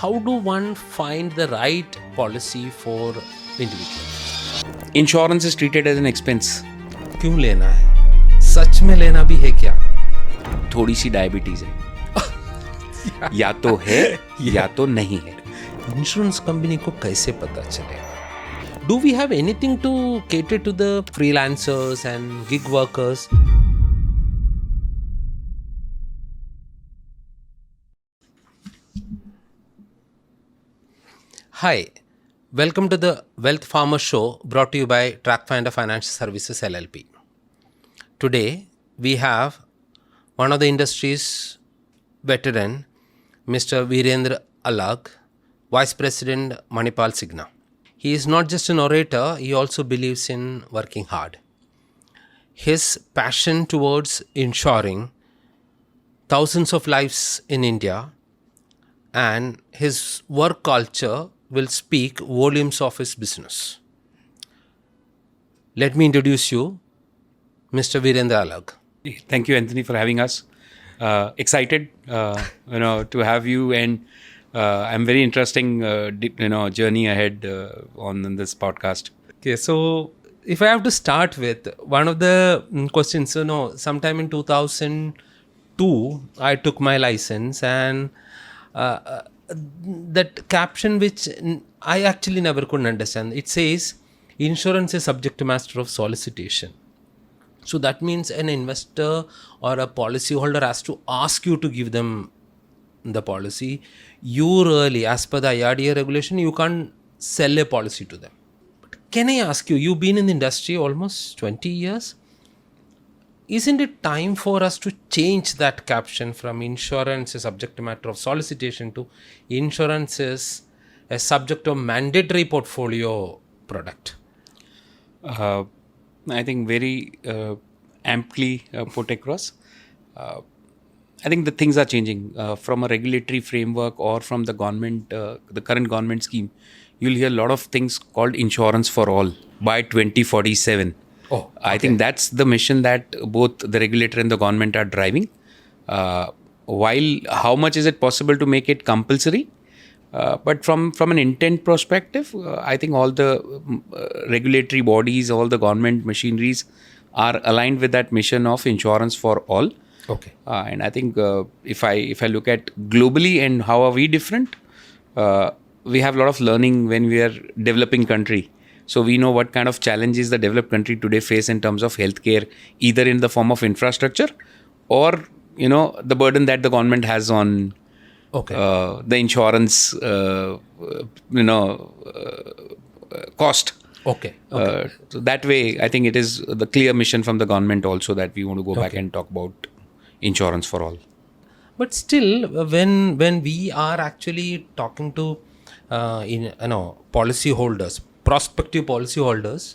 how do one find the right policy for individual? Insurance is treated as an expense. क्यों लेना है? सच में लेना भी है क्या? थोड़ी सी डायबिटीज है या तो है या तो नहीं है. इंश्योरेंस कंपनी को कैसे पता चलेगा? Do we have anything to cater to the freelancers and gig workers? Hi, welcome to the Wealth Farmer Show brought to you by TrackFinder Financial Services LLP. Today, we have one of the industry's veteran, Mr. Virendra Alag, Vice President, ManipalCigna. He is not just an orator, he also believes in working hard. His passion towards ensuring thousands of lives in India and his work culture will speak volumes of his business. Let me introduce you, Mr. Virendra Alag. Thank you, Anthony, for having us. Excited, to have you, and I'm very interesting, journey ahead on this podcast. Okay, so if I have to start with one of the questions, sometime in 2002, I took my license, and that caption which I actually never could understand. It says, insurance is subject matter of solicitation. So that means an investor or a policyholder has to ask you to give them the policy. You really, as per the IRDA regulation, you can't sell a policy to them. But can I ask you, you've been in the industry almost 20 years. Isn't it time for us to change that caption from insurance is subject matter of solicitation to insurance is a subject of mandatory portfolio product? I think very amply put across. I think the things are changing from a regulatory framework or from the government, the current government scheme. You'll hear a lot of things called insurance for all by 2047. Oh, okay. I think that's the mission that both the regulator and the government are driving. While how much is it possible to make it compulsory? But from an intent perspective, I think all the regulatory bodies, all the government machineries are aligned with that mission of insurance for all. Okay. And I think if I look at globally and how are we different, we have a lot of learning when we are developing country. So we know what kind of challenges the developed country today face in terms of healthcare, either in the form of infrastructure or the burden that the government has on the insurance cost. Okay. So that way, I think it is the clear mission from the government also that we want to go back and talk about insurance for all. But still, when we are actually talking to policyholders, prospective policyholders,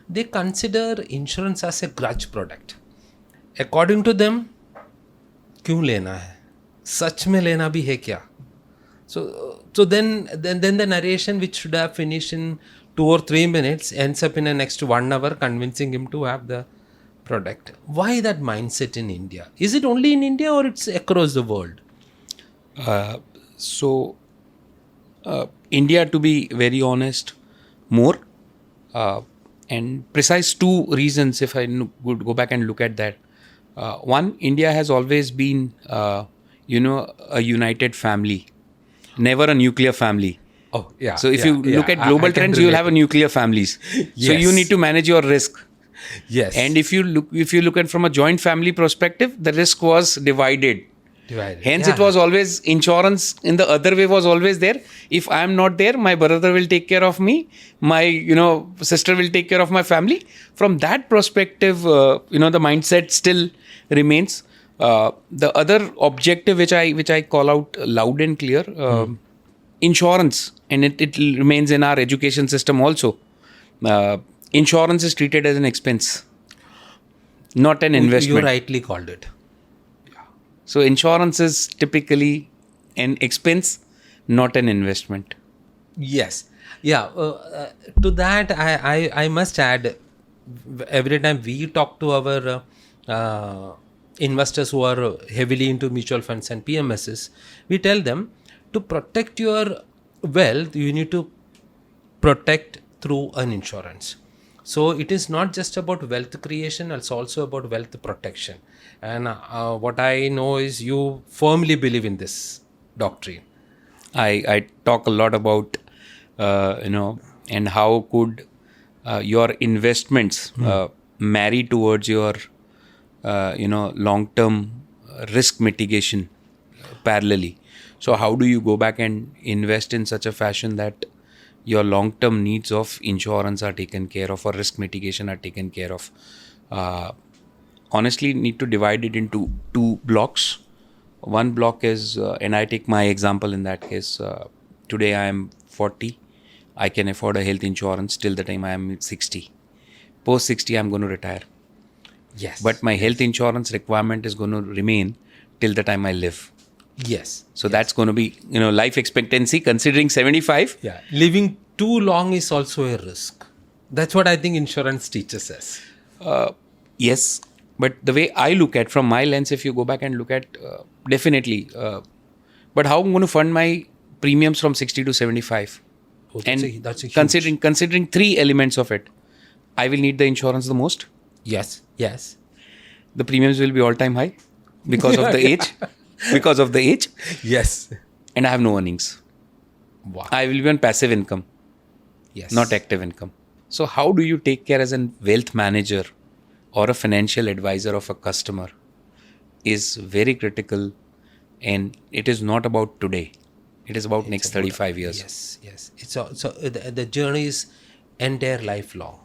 they consider insurance as a grudge product. According to them, क्यों लेना है? सच में लेना भी है क्या? So then the narration, which should have finished in 2 or 3 minutes, ends up in the next 1 hour convincing him to have the product. Why that mindset in India? Is it only in India or it's across the world? India, to be very honest, more and precise 2 reasons if I would go back and look at that. One, India has always been a united family, never a nuclear family. Oh, yeah. So if you look at global trends, you will have a nuclear families. Yes. So you need to manage your risk. Yes. And if you look at from a joint family perspective, the risk was divided. Hence, it was always insurance in the other way was always there. If I am not there, my brother will take care of me. My sister will take care of my family. From that perspective, the mindset still remains. The other objective which I call out loud and clear, insurance, and it remains in our education system also. Insurance is treated as an expense, not an investment. You rightly called it. So insurance is typically an expense, not an investment. Yes. Yeah. To that, I must add, every time we talk to our investors who are heavily into mutual funds and PMSs, we tell them to protect your wealth, you need to protect through an insurance. So it is not just about wealth creation, it's also about wealth protection. And what I know is you firmly believe in this doctrine. I talk a lot about, and how could your investments marry towards your, long-term risk mitigation parallelly. So how do you go back and invest in such a fashion that your long-term needs of insurance are taken care of or risk mitigation are taken care of? Honestly, need to divide it into two blocks. One block is, and I take my example in that case, today I am 40. I can afford a health insurance till the time I am 60. Post 60, I'm going to retire. Yes. But my health insurance requirement is going to remain till the time I live. Yes. So that's going to be, life expectancy considering 75. Yeah. Living too long is also a risk. That's what I think insurance teaches us. Yes. But the way I look at, from my lens, if you go back and look at, definitely. But how I'm going to fund my premiums from 60 to 75? That's a huge... Considering three elements of it, I will need the insurance the most. Yes. The premiums will be all-time high because of the age. Because of the age. Yes. And I have no earnings. Wow. I will be on passive income. Yes. Not active income. So how do you take care as a wealth manager or a financial advisor of a customer is very critical, and it is not about today. It is about next 35 years. Yes. So the journey is entire lifelong.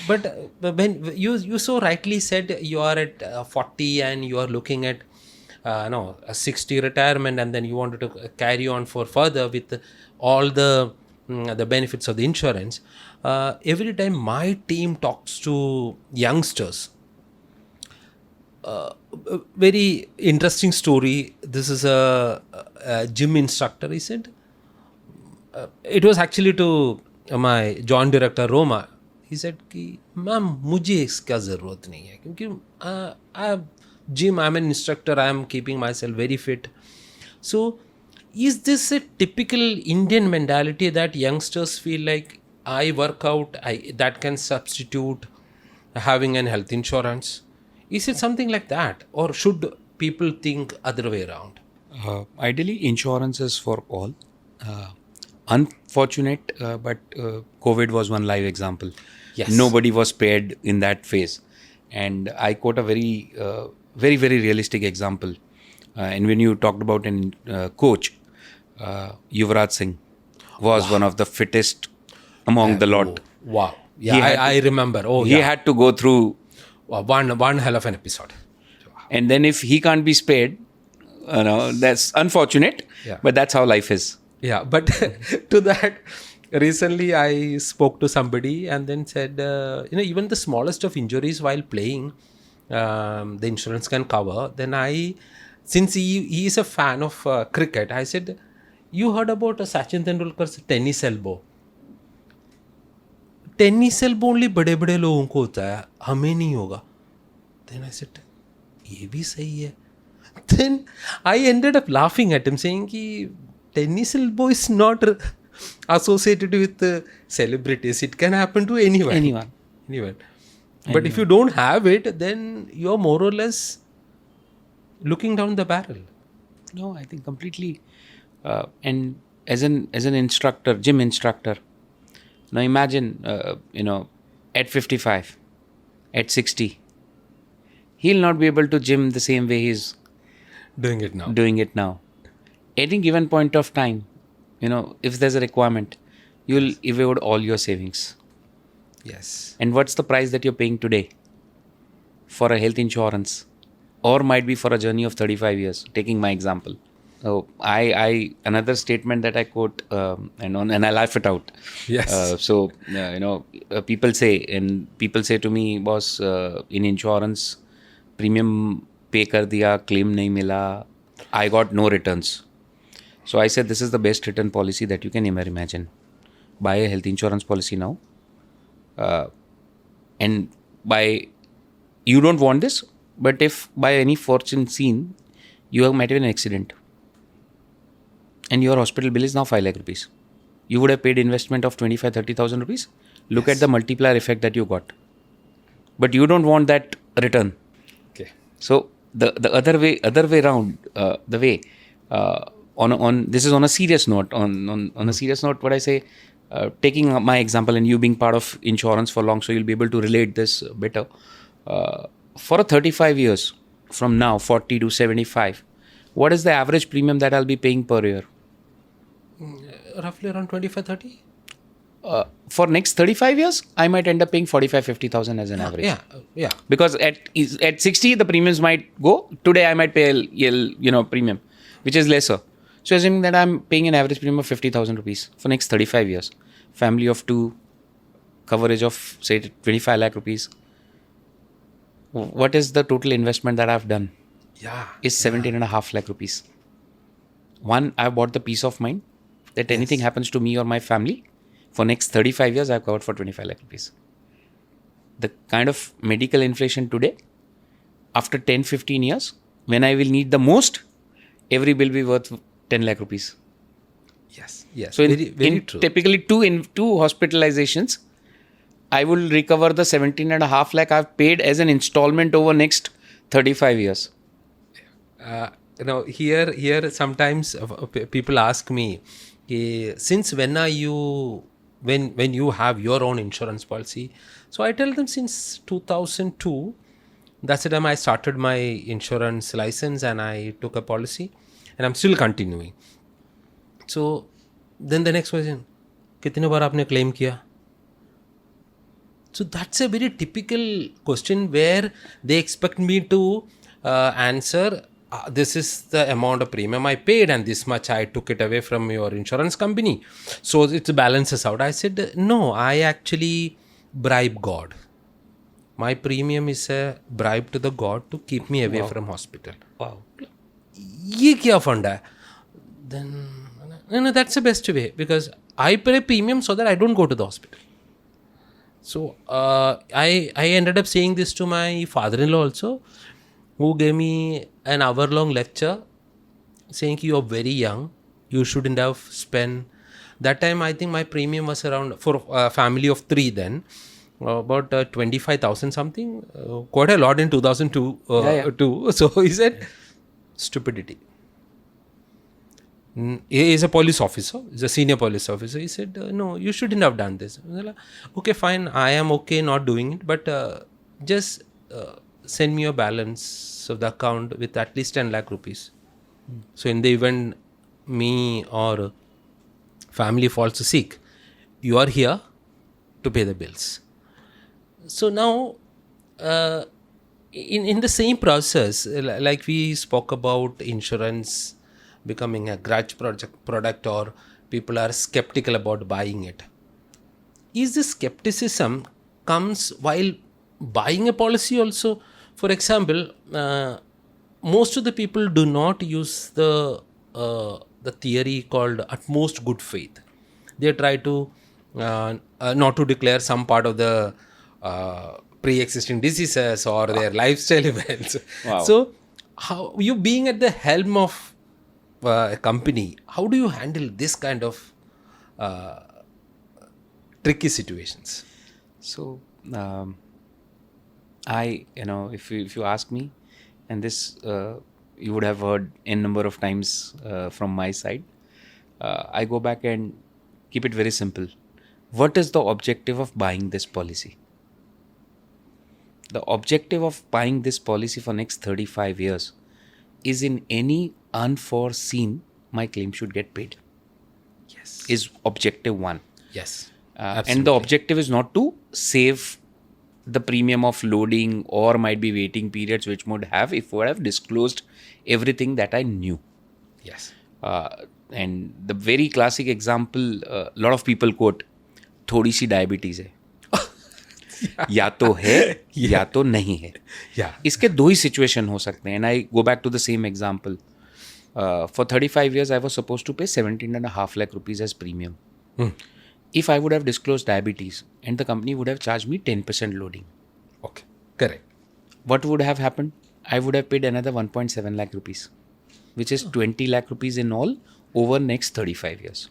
But when you so rightly said you are at 40 and you are looking at a 60 retirement, and then you wanted to carry on for further with all the benefits of the insurance. Every time my team talks to youngsters, very interesting story. This is a gym instructor. He said it was actually to my joint director Roma. He said कि ma'am मुझे इसका ज़रूरत नहीं है क्योंकि I'm an instructor, I am keeping myself very fit. So is this a typical Indian mentality that youngsters feel like I work out, that can substitute having an health insurance? Is it something like that, or should people think other way around? Ideally, insurance is for all. Unfortunate, but COVID was one live example. Yes. Nobody was spared in that phase. And I quote a very, very realistic example. And when you talked about a coach, Yuvraj Singh was one of the fittest among the lot. Wow. Yeah, I remember. He had to go through one hell of an episode. And then if he can't be spared, that's unfortunate. Yeah. But that's how life is. Yeah, but to that, recently I spoke to somebody and then said, even the smallest of injuries while playing, the insurance can cover. Then since he is a fan of cricket, I said, you heard about Sachin Tendulkar's tennis elbow? Tennis elbow only बड़े लोगों को होता है, हमें नहीं होगा. Then I said, ये भी सही है. Then I ended up laughing at him, saying कि tennis elbow is not associated with celebrities. It can happen to anyone. But if you don't have it, then you're more or less looking down the barrel. No, I think completely. And as an instructor, gym instructor, now imagine, at 55, at 60, he'll not be able to gym the same way he's doing it now. At any given point of time, if there's a requirement, you'll evade all your savings. Yes. And what's the price that you're paying today for a health insurance, or might be for a journey of 35 years, taking my example. So another statement that I quote, and I laugh it out. Yes. People say to me, boss, in insurance, premium pay kar diya, claim nahi mila, I got no returns. So I said, this is the best return policy that you can ever imagine. Buy a health insurance policy now. And you don't want this, but if by any fortune seen, you might have an accident. and your hospital bill is now 5 lakh rupees. You would have paid investment of 25,000-30,000 rupees. Look at the multiplier effect that you got. But you don't want that return. Okay. So the other way around, on this is on a serious note. On a serious note, what I say, taking my example and you being part of insurance for long, so you'll be able to relate this better. For a 35 years from now, 40 to 75, what is the average premium that I'll be paying per year? Roughly around 25-30. For next 35 years, I might end up paying 45,000-50,000 as an average. Yeah. Because at 60, the premiums might go. Today, I might pay a premium, which is lesser. So assuming that I'm paying an average premium of 50,000 rupees for next 35 years, family of 2, coverage of say 25 lakh rupees. What is the total investment that I've done? Yeah. Is 17.5 lakh rupees. One, I've bought the peace of mind that anything happens to me or my family, for next 35 years, I've covered for 25 lakh rupees. The kind of medical inflation today, after 10-15 years, when I will need the most, every bill will be worth 10 lakh rupees. Yes. So very true. Typically two hospitalizations, I will recover the 17.5 lakh I've paid as an installment over next 35 years. Here sometimes people ask me, since when are you, when you have your own insurance policy? So I tell them since 2002, that's the time I started my insurance license and I took a policy and I'm still continuing. So then the next question, कितने बार आपने claim किया? So that's a very typical question where they expect me to answer, this is the amount of premium I paid and this much I took it away from your insurance company. So it balances out. I said, no, I actually bribe God. My premium is a bribe to the God to keep me away from hospital. Wow. ये क्या fund है? Then, no, that's the best way because I pay premium so that I don't go to the hospital. So I ended up saying this to my father-in-law also, who gave me an hour-long lecture saying you're very young, you shouldn't have spent. That time I think my premium was around, for a family of 3 then, about 25,000 something, quite a lot in 2002. Too. So he said, stupidity. He is a police officer, he's a senior police officer. He said, no, you shouldn't have done this. I was like, okay, fine, I am okay not doing it, but just send me your balance of the account with at least 10 lakh rupees. So in the event me or family falls sick, you are here to pay the bills. So now, in the same process, like we spoke about insurance becoming a grudge product or people are skeptical about buying it. Is this skepticism comes while buying a policy also? For example, most of the people do not use the theory called utmost good faith. They try to not to declare some part of the pre-existing diseases or their lifestyle events. Wow. So, how you being at the helm of a company, how do you handle this kind of tricky situations? So, if you ask me, and this you would have heard n number of times from my side, I go back and keep it very simple. What is the objective of buying this policy? The objective of buying this policy for next 35 years is in any unforeseen, my claim should get paid. Yes. Is objective one. Yes. And the objective is not to save the premium of loading or might be waiting periods which would have if would have disclosed everything that I knew. Yes. And the very classic example, a lot of people quote, थोड़ी सी diabetes है या तो है या तो नहीं है. इसके 2 ही सिचुएशन हो सकते हैं. And I go back to the same example. For 35 years, I was supposed to pay 17.5 lakh rupees as premium. If I would have disclosed diabetes and the company would have charged me 10% loading. Okay, correct. What would have happened? I would have paid another 1.7 lakh rupees, which is 20 lakh rupees in all over next 35 years.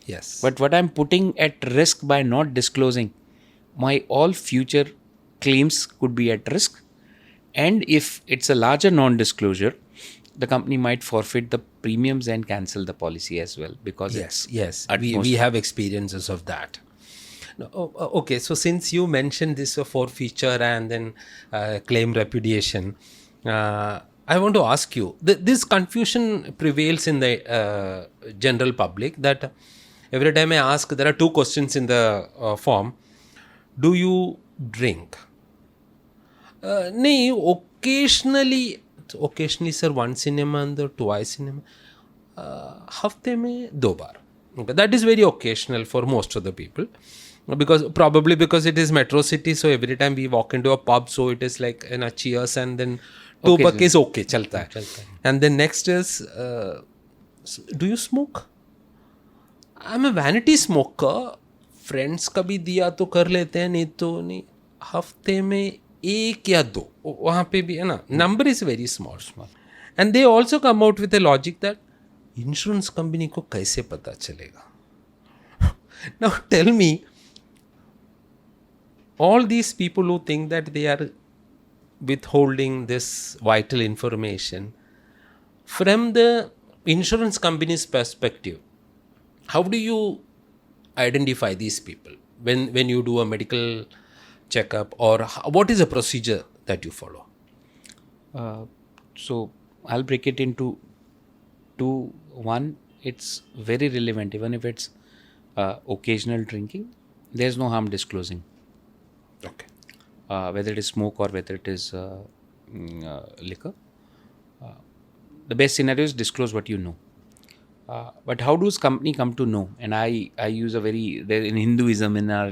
Yes. But what I'm putting at risk by not disclosing, my all future claims could be at risk. And if it's a larger non-disclosure, the company might forfeit the premiums and cancel the policy as well, because yes, we have experiences of that. No, okay, so since you mentioned this forfeiture and then claim repudiation, I want to ask you, this confusion prevails in the general public, that every time I ask, there are two questions in the form. Do you drink? नहीं, occasionally sir, once in a month or twice in a month, हफ्ते में 2 बार. Okay, that is very occasional for most of the people, because it is metro city, so every time we walk into a pub, so it is like cheers, and then 2 buck is okay, chalta hai. And then next is, do you smoke? I'm a vanity smoker. Friends कभी दिया तो कर लेते हैं, नहीं तो नहीं. हफ्ते में 1 या 2, वहाँ पे भी है ना, number is very small. And they also come out with a logic that insurance company को कैसे पता चलेगा? Now tell me, all these people who think that they are withholding this vital information, from the insurance company's perspective, how do you identify these people when you do a medical checkup, or what is the procedure that you follow? So I'll break it into two. One, it's very relevant, even if it's occasional drinking, there's no harm disclosing. Okay. Whether it is smoke or whether it is liquor. The best scenario is disclose what you know. But how does company come to know? And I use a very, in Hinduism, in our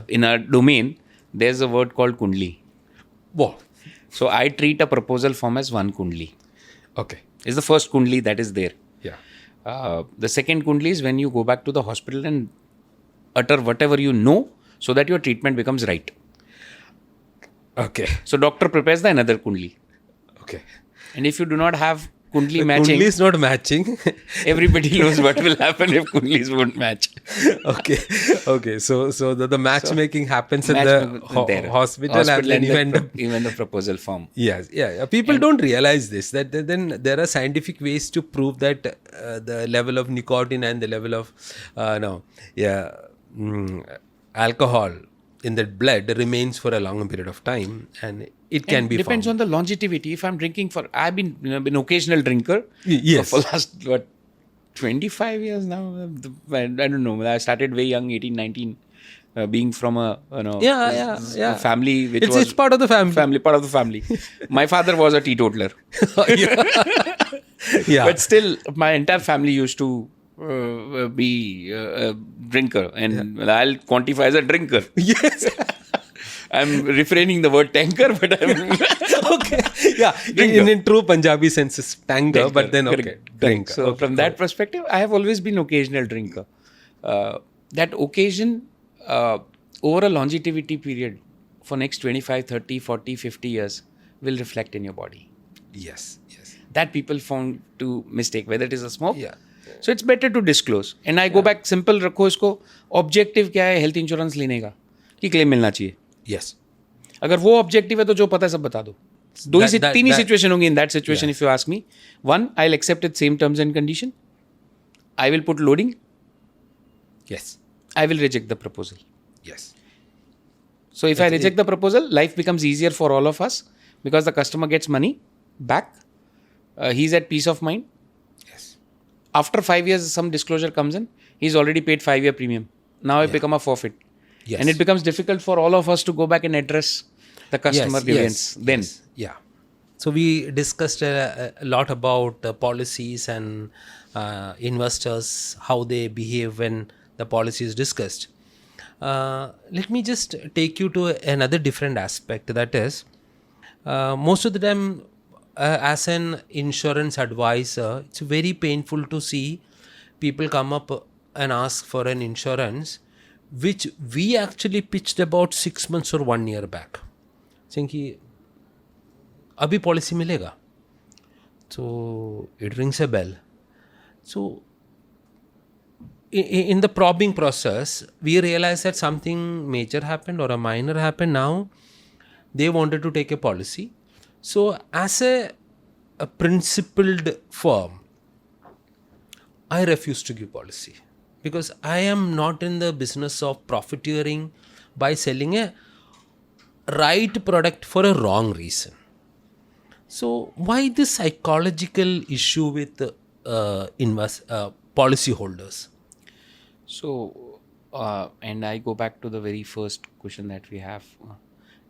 in our domain, there's a word called kundli. Wow. So I treat a proposal form as one kundli. Okay. It's the first kundli that is there. Yeah. The second kundli is when you go back to the hospital and utter whatever you know, so that your treatment becomes right. Okay. So doctor prepares the another kundli. Okay. And if you do not have kundli the matching, kundli is not matching. Everybody knows what will happen if kundlis won't match. Okay. So the matchmaking happens in the hospital, and then you end up even the proposal form. Yes. Yeah. People don't realize this, that then there are scientific ways to prove that the level of nicotine and the level of alcohol in the blood remains for a long period of time, and it can be depends found. On the longevity. If I'm drinking I've been occasional drinker. Yes. For last 25 years now. I don't know. I started very young, 18, 19. Being from a a family which it's part of the family. Part of the family. My father was a teetotaler. Yeah. But still, my entire family used to be a drinker, and I'll quantify as a drinker. Yes. I'm refraining the word tanker, but I'm okay. Yeah, in true Punjabi sense, it's tanker, but then drinker. So from that perspective, I have always been occasional drinker. That occasion over a longevity period for next 25, 30, 40, 50 years will reflect in your body. Yes. That people found to mistake, whether it is a smoke. Yeah. So it's better to disclose. And I go back, simple रखो इसको. Objective क्या है health insurance लेने का? कि claim मिलना चाहिए. Yes. अगर वो objective है तो जो पता है सब बता दो. तीन ही situation होंगी in that situation, if you ask me. One, I'll accept it same terms and condition. I will put loading. Yes. I will reject the proposal. Yes. So if I reject the proposal, life becomes easier for all of us, because the customer gets money back. He's at peace of mind. Yes. After 5 years, some disclosure comes in. He's already paid 5-year premium. Now it become a forfeit. Yes. And it becomes difficult for all of us to go back and address the customer grievance. Then. Yeah. So we discussed a lot about policies and investors, how they behave when the policy is discussed. Let me just take you to another different aspect. That is, most of the time, as an insurance advisor, it's very painful to see people come up and ask for an insurance, which we actually pitched about 6 months or 1 year back, saying कि अभी policy मिलेगा. So it rings a bell. So in the probing process, we realized that something major happened or a minor happened. Now they wanted to take a policy. So as a principled firm, I refuse to give policy because I am not in the business of profiteering by selling a right product for a wrong reason. So why this psychological issue with policyholders? So, and I go back to the very first question that we have.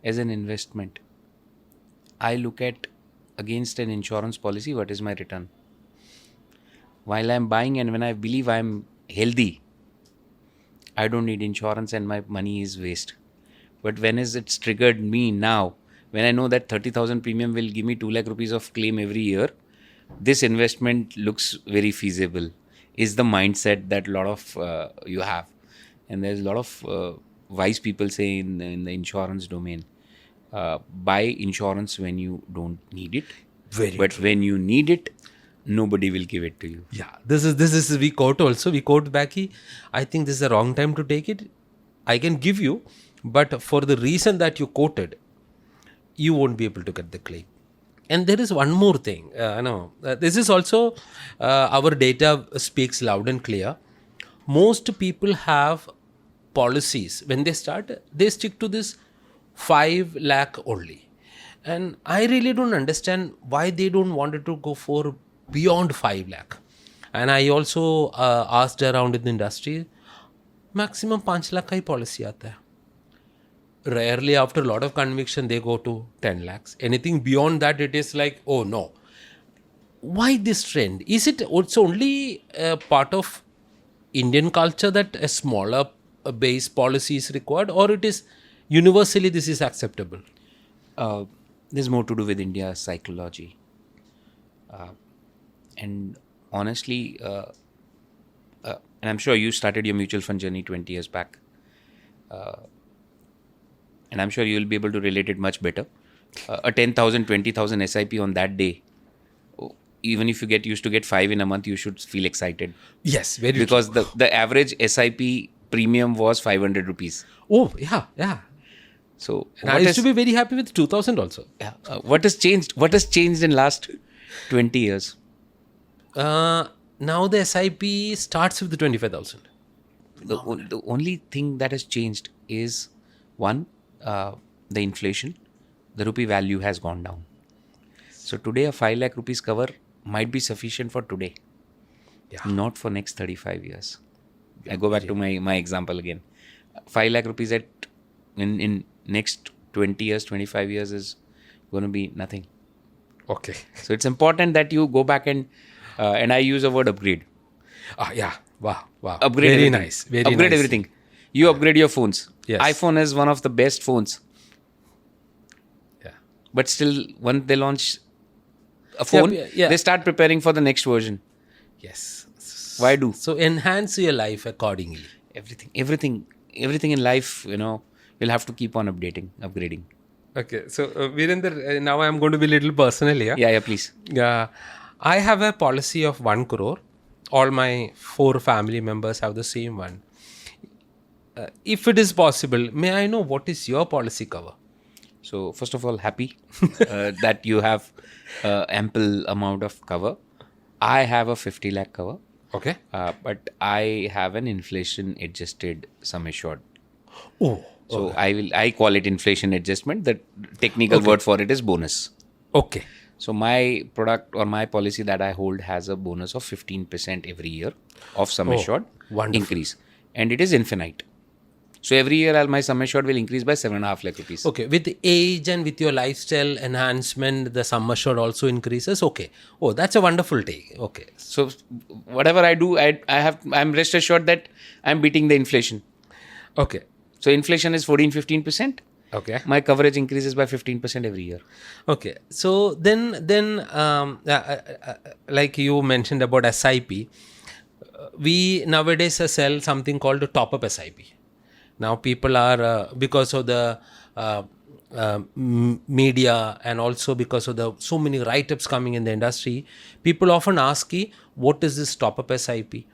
As an investment, I look at against an insurance policy, what is my return? While I'm buying and when I believe I'm healthy, I don't need insurance and my money is waste. But when is it's triggered me now, when I know that 30,000 premium will give me 2 lakh rupees of claim every year, this investment looks very feasible, is the mindset that a lot of you have. And there's a lot of wise people say in the insurance domain, buy insurance when you don't need it. But when you need it, nobody will give it to you. Yeah, this is we quote also. We quote back, I think this is the wrong time to take it. I can give you, but for the reason that you quoted, you won't be able to get the claim. And there is one more thing. This is also our data speaks loud and clear. Most people have policies. When they start, they stick to this 5 lakh only. And I really don't understand why they don't want to go for beyond 5 lakh. And I also asked around in the industry, maximum 5 lakh ka hi policy aata hai. Rarely, after a lot of conviction, they go to 10 lakhs. Anything beyond that, it is like, oh no. Why this trend? Is it also only a part of Indian culture that a smaller base policy is required, or it is universally this is acceptable? There's more to do with India's psychology. And honestly, and I'm sure you started your mutual fund journey 20 years back. And I'm sure you'll be able to relate it much better. A 10,000, 20,000 SIP on that day, even if you get used to get 5 in a month, you should feel excited. Yes, very because true. the average SIP premium was 500 rupees. Oh, yeah. So and I used to be very happy with 2,000 also. Yeah. What has changed? What has changed in last 20 years? Now the SIP starts with the 25,000. The only thing that has changed is one, the inflation. The rupee value has gone down. So today a 5 lakh rupees cover might be sufficient for today, not for next 35 years. I go back to my example again. 5 lakh rupees in next 20 years, 25 years is going to be nothing. Okay. So it's important that you go back and I use the word upgrade. Yeah. Wow. Upgrade very everything. Nice. Very upgrade nice. everything. You upgrade your phones. Yes. iPhone is one of the best phones. Yeah. But still, when they launch a phone, they start preparing for the next version. Yes. Why do? So enhance your life accordingly. Everything in life, you'll have to keep on upgrading. Okay. So Virendra, now I am going to be a little personal here. Yeah, please. I have a policy of 1 crore. All my 4 family members have the same one. If it is possible, may I know what is your policy cover? So first of all, happy that you have ample amount of cover. I have a 50 lakh cover. Okay. But I have an inflation adjusted sum assured. Oh. So I call it inflation adjustment. The technical word for it is bonus. Okay. So my product or my policy that I hold has a bonus of 15% every year of sum assured increase. And it is infinite. So every year my sum assured will increase by 7.5 lakh rupees. Okay. With the age and with your lifestyle enhancement, the sum assured also increases. Okay. Oh, that's a wonderful take. Okay. So whatever I do, I'm rest assured that I'm beating the inflation. Okay. So inflation is 14-15%. Okay. My coverage increases by 15% every year. Okay. So then, like you mentioned about SIP, we nowadays sell something called a Topup SIP. Now people are because of the media and also because of the so many write-ups coming in the industry, people often ask, what is this Topup SIP?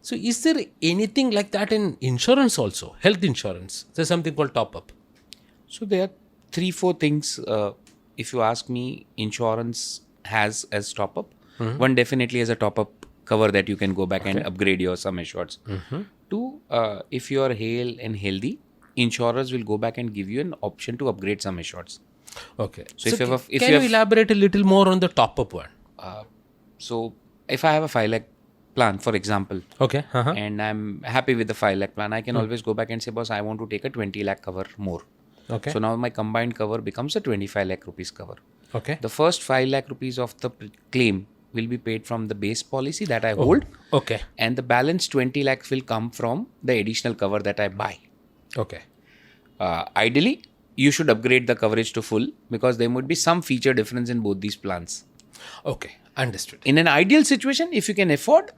So is there anything like that in insurance also, health insurance? There's something called Topup. So there are 3-4 things. If you ask me, insurance has as top-up. One definitely has a top-up cover that you can go back and upgrade your sum assureds. 2, if you are hale and healthy, insurers will go back and give you an option to upgrade sum assureds. Okay. So can you elaborate a little more on the Topup one? So if I have a 5 lakh plan, for example, Okay. and I'm happy with the 5 lakh plan, I can always go back and say, boss, I want to take a 20 lakh cover more. Okay. So now my combined cover becomes a 25 lakh rupees cover. Okay. The first 5 lakh rupees of the claim will be paid from the base policy that I hold. Okay. And the balance 20 lakhs will come from the additional cover that I buy. Okay. Ideally, you should upgrade the coverage to full because there would be some feature difference in both these plans. Okay. Understood. In an ideal situation, if you can afford,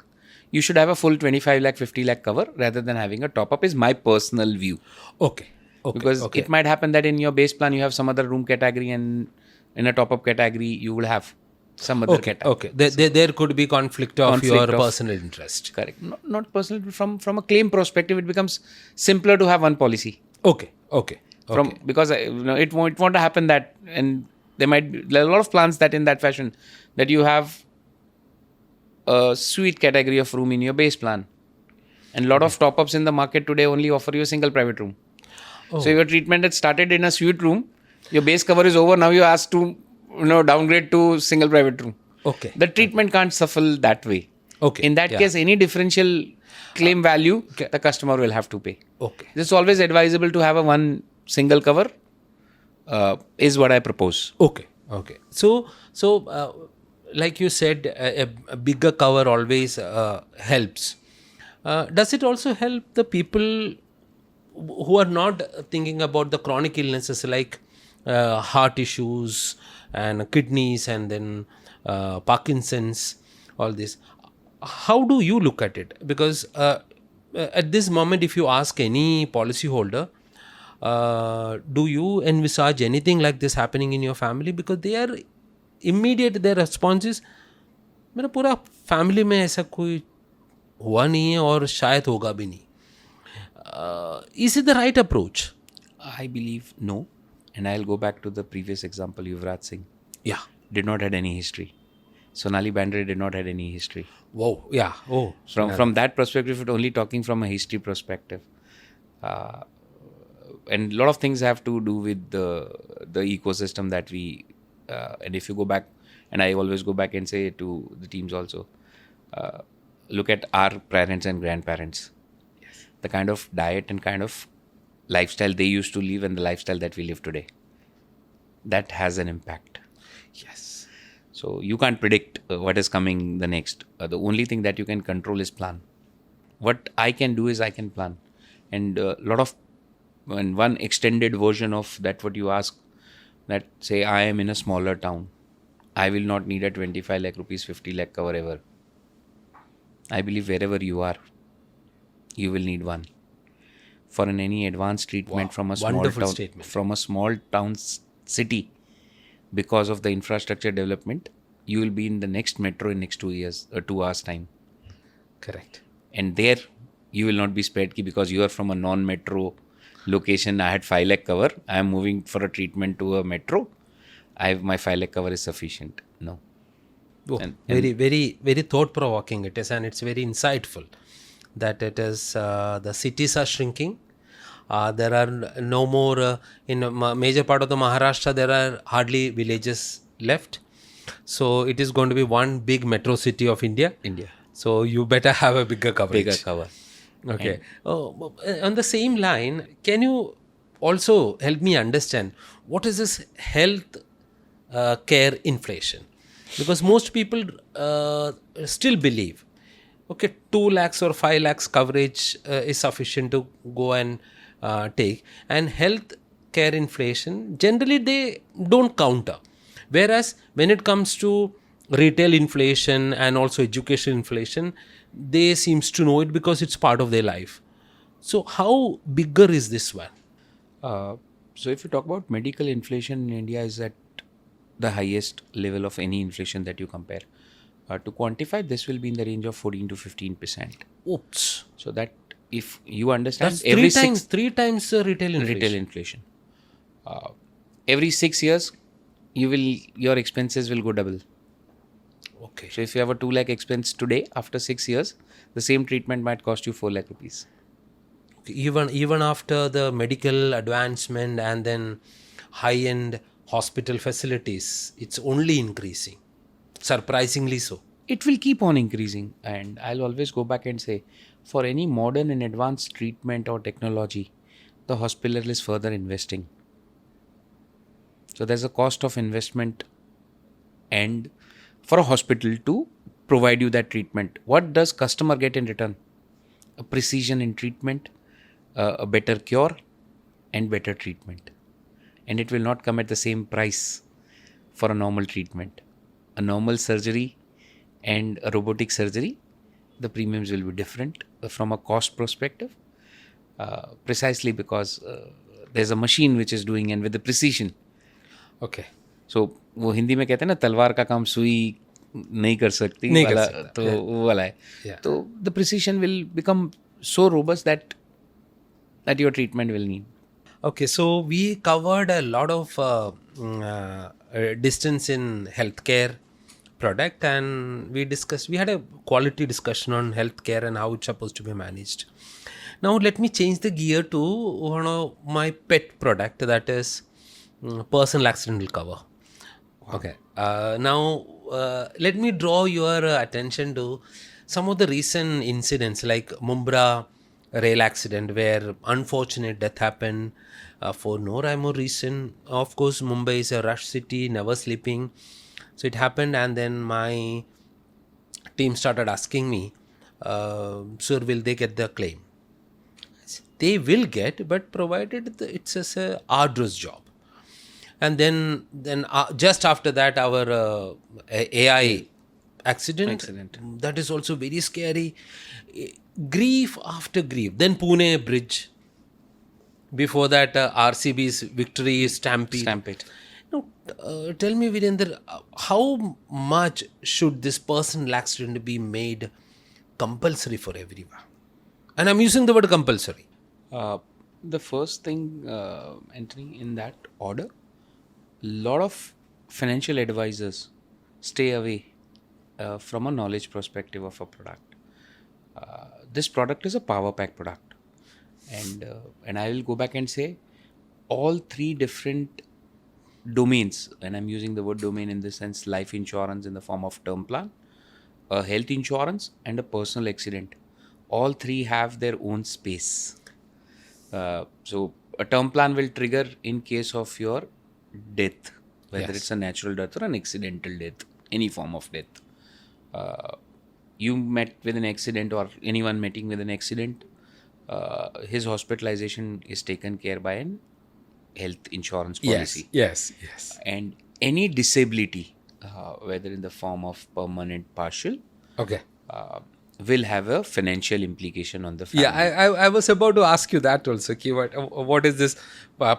you should have a full 25 lakh, 50 lakh cover rather than having a top up is my personal view. Okay. Because it might happen that in your base plan, you have some other room category and in a top up category, you will have some other category. Okay. There could be conflict of your personal interest. Correct. Not personal. From a claim perspective, it becomes simpler to have one policy. Okay. Because it won't happen that, and there are a lot of plans that in that fashion that you have a suite category of room in your base plan, and a lot of top ups in the market today only offer you a single private room. So your treatment had started in a suite room, your base cover is over, now you're asked to downgrade to single private room. Okay. The treatment can't suffer that way. Okay. In that case, any differential claim value, the customer will have to pay. Okay. It's always advisable to have a one single cover, is what I propose. Okay. So like you said, a bigger cover always helps. Does it also help the people who are not thinking about the chronic illnesses like heart issues and kidneys and then Parkinson's, all this? How do you look at it? Because at this moment, if you ask any policyholder, do you envisage anything like this happening in your family? Because they are immediate, their response is, मेरा पूरा family में ऐसा कोई हुआ नहीं है और शायद होगा भी नहीं. Is it the right approach? I believe no. And I'll go back to the previous example, Yuvraj Singh. Yeah. Did not had any history. Sonali Bandre did not had any history. Wow. Yeah. Oh. From that perspective, it only talking from a history perspective. And a lot of things have to do with the ecosystem that we, and if you go back, and I always go back and say to the teams also, look at our parents and grandparents. Yes. The kind of diet and kind of lifestyle they used to live and the lifestyle that we live today. That has an impact. Yes. So you can't predict what is coming the next. The only thing that you can control is plan. What I can do is I can plan. And one extended version of that what you ask, that say I am in a smaller town. I will not need a 25 lakh rupees, 50 lakh cover ever. I believe wherever you are, you will need one. For any advanced treatment from a small town city, because of the infrastructure development, you will be in the next metro in next 2 years or 2 hours time. Correct. And there you will not be spared because you are from a non-metro location. I had 5 lakh cover. I am moving for a treatment to a metro. My 5 lakh cover is sufficient. No. Oh, very, very, very thought-provoking it is, and it's very insightful that it is the cities are shrinking. There are no more, in a major part of the Maharashtra, there are hardly villages left. So it is going to be one big metro city of India. So you better have a bigger coverage. Bigger cover. Okay. On the same line, can you also help me understand what is this health care inflation? Because most people still believe, okay, 2 lakhs or 5 lakhs coverage is sufficient to go and take. And health care inflation, generally they don't counter. Whereas when it comes to retail inflation and also education inflation, they seems to know it because it's part of their life. So how bigger is this one? So if you talk about medical inflation in India is at the highest level of any inflation that you compare. To quantify, this will be in the range of 14 to 15%. Oops. So that if you understand, That's every three times retail inflation. retail inflation. Every 6 years, your expenses will go double. Okay. So if you have a 2 lakh expense today, after 6 years, the same treatment might cost you 4 lakh rupees. Even after the medical advancement and then high-end hospital facilities, it's only increasing. Surprisingly so. It will keep on increasing, and I'll always go back and say, for any modern and advanced treatment or technology, the hospital is further investing. So there's a cost of investment, and for a hospital to provide you that treatment, what does customer get in return? A precision in treatment, a better cure, and better treatment. And it will not come at the same price for a normal treatment. A normal surgery and a robotic surgery, the premiums will be different from a cost perspective, precisely because there's a machine which is doing and with the precision. Okay. So वो हिंदी में कहते हैं ना, तलवार का काम सुई नहीं कर सकती वाला, तो वो वाला है. तो the precision will become so robust that your treatment will need. Okay, so we covered a lot of distance in healthcare product, and we had a quality discussion on healthcare and how it's supposed to be managed. Now let me change the gear to one of my pet product, that is personal accidental cover. Okay. Now let me draw your attention to some of the recent incidents like Mumbai rail accident where unfortunate death happened for no rhyme or reason. Of course, Mumbai is a rush city, never sleeping. So it happened, and then my team started asking me, sir, will they get the claim? They will get, but provided it's a arduous job. And then just after that, our AI accident, that is also very scary. Grief after grief. Then Pune bridge. Before that, RCB's victory stampede. Now, tell me, Virendra, how much should this personal accident be made compulsory for everyone? And I'm using the word compulsory. The first thing, Anthony, in that order, a lot of financial advisors stay away from a knowledge perspective of a product. This product is a power pack product, and I will go back and say all three different domains, and I'm using the word domain in the sense life insurance in the form of term plan, a health insurance, and a personal accident. All three have their own space. So a term plan will trigger in case of your death, whether it's a natural death or an accidental death, any form of death. You met with an accident, or anyone meeting with an accident, his hospitalization is taken care by an health insurance policy. Yes. And any disability, whether in the form of permanent, partial, will have a financial implication on the family. Yeah, I was about to ask you that also. What is this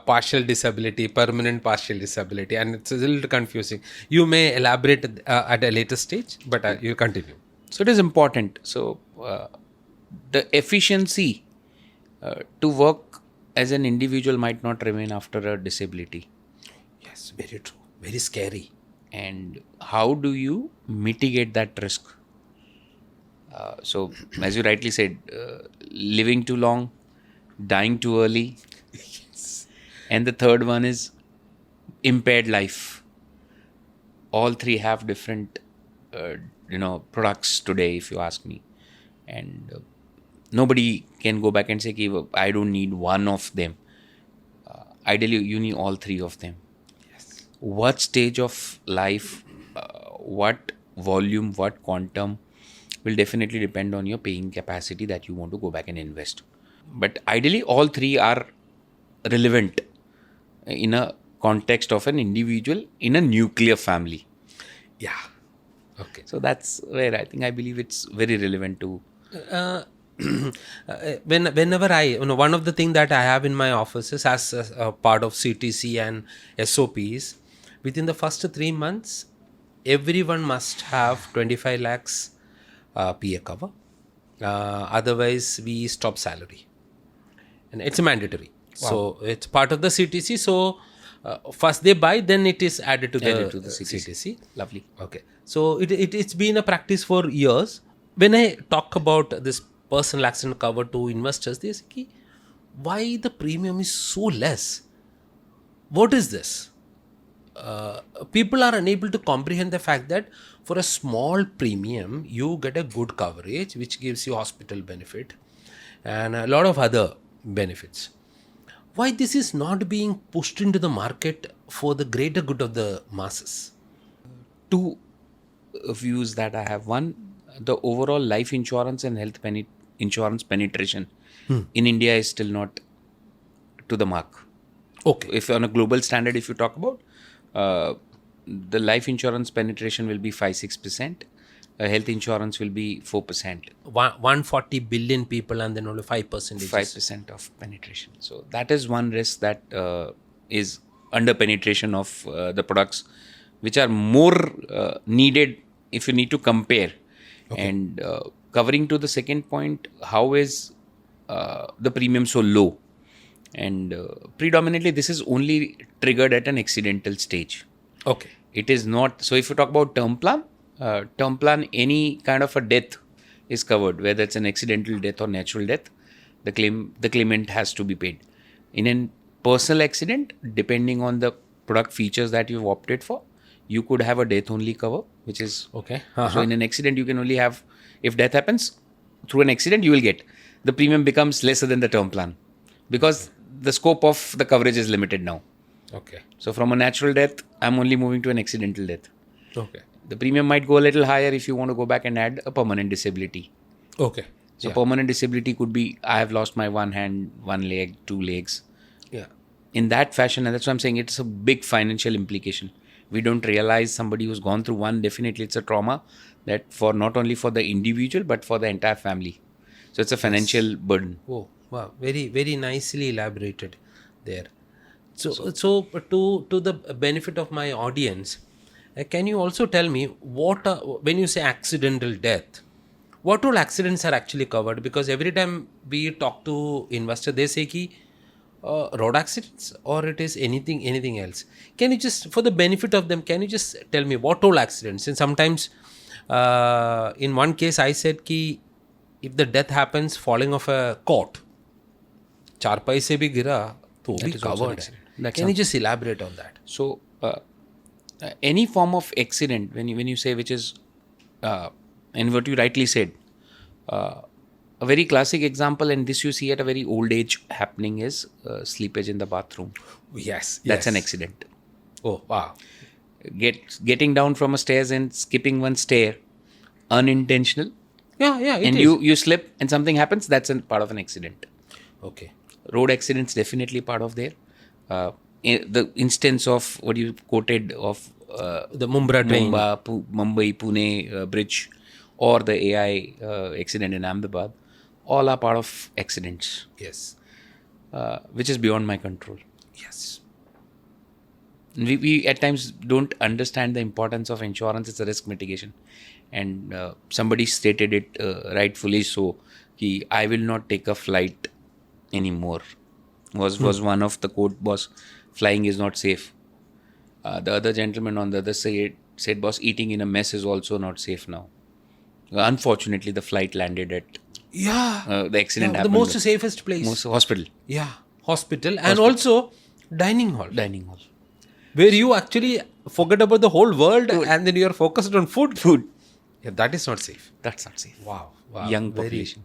partial disability, permanent partial disability? And it's a little confusing. You may elaborate at a later stage, but you continue. So it is important. So the efficiency to work as an individual might not remain after a disability. Yes, very true. Very scary. And how do you mitigate that risk? So, as you rightly said, living too long, dying too early. Yes. And the third one is impaired life. All three have different products today, if you ask me. And nobody can go back and say, I don't need one of them. Ideally, you need all three of them. Yes. What stage of life, what volume, what quantum will definitely depend on your paying capacity that you want to go back and invest. But ideally, all three are relevant in a context of an individual in a nuclear family. Yeah. Okay. So that's where I believe it's very relevant to. Whenever one of the things that I have in my office is as a part of CTC and SOPs, within the first 3 months, everyone must have 25 lakhs PA cover. Otherwise, we stop salary. And it's mandatory. Wow. So it's part of the CTC. So first they buy, then it is added to the CTC. Lovely. Okay. So it's been a practice for years. When I talk about this personal accident cover to investors, they say, "Ki, why the premium is so less? What is this?" People are unable to comprehend the fact that for a small premium, you get a good coverage, which gives you hospital benefit and a lot of other benefits. Why this is not being pushed into the market for the greater good of the masses? Two views that I have. One, the overall life insurance and health insurance penetration in India is still not to the mark. Okay. If on a global standard, if you talk about, the life insurance penetration will be 5-6%. Health insurance will be 4%. 140 billion people and then only 5%. 5% of penetration. So that is one risk that is under penetration of the products, which are more needed if you need to compare. Okay. And covering to the second point, how is the premium so low? And predominantly this is only triggered at an accidental stage. Okay. It is not. So if you talk about term plan, any kind of a death is covered, whether it's an accidental death or natural death, the claimant has to be paid. In a personal accident, depending on the product features that you've opted for, you could have a death only cover, which is okay. So in an accident, you can only have, if death happens through an accident, you will get, the premium becomes lesser than the term plan because the scope of the coverage is limited now. Okay. So from a natural death, I'm only moving to an accidental death. Okay. The premium might go a little higher if you want to go back and add a permanent disability. Okay. So permanent disability could be, I have lost my one hand, one leg, two legs. Yeah. In that fashion, and that's what I'm saying, it's a big financial implication. We don't realize somebody who's gone through one, definitely it's a trauma that for not only for the individual, but for the entire family. So it's a financial burden. Oh, wow. Very, very nicely elaborated there. So to the benefit of my audience, can you also tell me when you say accidental death, what all accidents are actually covered? Because every time we talk to investor, they say ki road accidents or it is anything else. Can you just, for the benefit of them, can you just tell me what all accidents? And sometimes in one case I said ki if the death happens falling off a cot, चारपाई से भी गिरा तो भी covered है. Can you just elaborate on that? So any form of accident, when you say, which is and what you rightly said, a very classic example, and this you see at a very old age happening, is sleepage in the bathroom. Yes. That's an accident. Oh, wow. Getting down from a stairs and skipping one stair, unintentional. Yeah. And you slip and something happens, that's a part of an accident. Okay. Road accidents definitely part of there. The instance of what you quoted of the Mumbai, Pune bridge, or the AI accident in Ahmedabad, all are part of accidents. Yes. Which is beyond my control. Yes. We at times don't understand the importance of insurance. It's a risk mitigation. And somebody stated it rightfully so, कि I will not take a flight anymore. Was one of the quote, boss, flying is not safe. The other gentleman on the other side said, boss, eating in a mess is also not safe now. Unfortunately, the flight landed at the accident happened. The most safest place. Most hospital. Yeah, hospital. And also dining hall. Where you actually forget about the whole world and then you are focused on food. Yeah, that is not safe. That's not safe. Wow. Young population.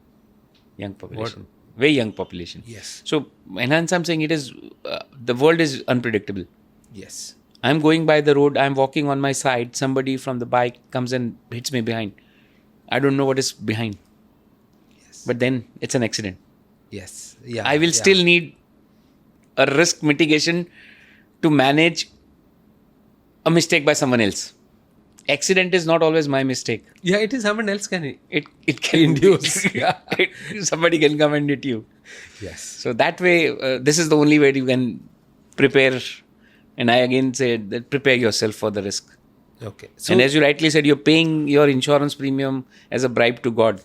Very young population. Yes. So, hence I'm saying it is, the world is unpredictable. Yes. I'm going by the road, I'm walking on my side, somebody from the bike comes and hits me behind. I don't know what is behind. Yes. But then it's an accident. Yes. Yeah. I will still need a risk mitigation to manage a mistake by someone else. Accident is not always my mistake. Yeah, it is someone else can it can induce. Somebody can come and hit you. Yes. So that way, this is the only way you can prepare. And I again say that prepare yourself for the risk. Okay. So, and as you rightly said, you're paying your insurance premium as a bribe to God.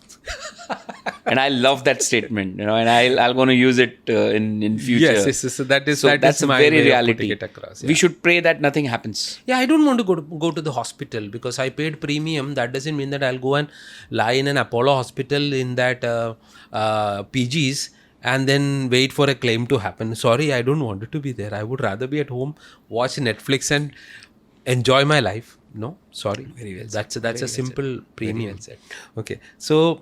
And I love that statement, and I'll going to use it in future. yes. So that's that's a my very way of reality. putting it across. We should pray that nothing happens. Yeah, I don't want to go to the hospital because I paid premium. That doesn't mean that I'll go and lie in an Apollo hospital in that PGs and then wait for a claim to happen. Sorry, I don't want it to be there. I would rather be at home, watch Netflix and enjoy my life. No, sorry. Very well That's said. a Very simple well premium. said. Okay. So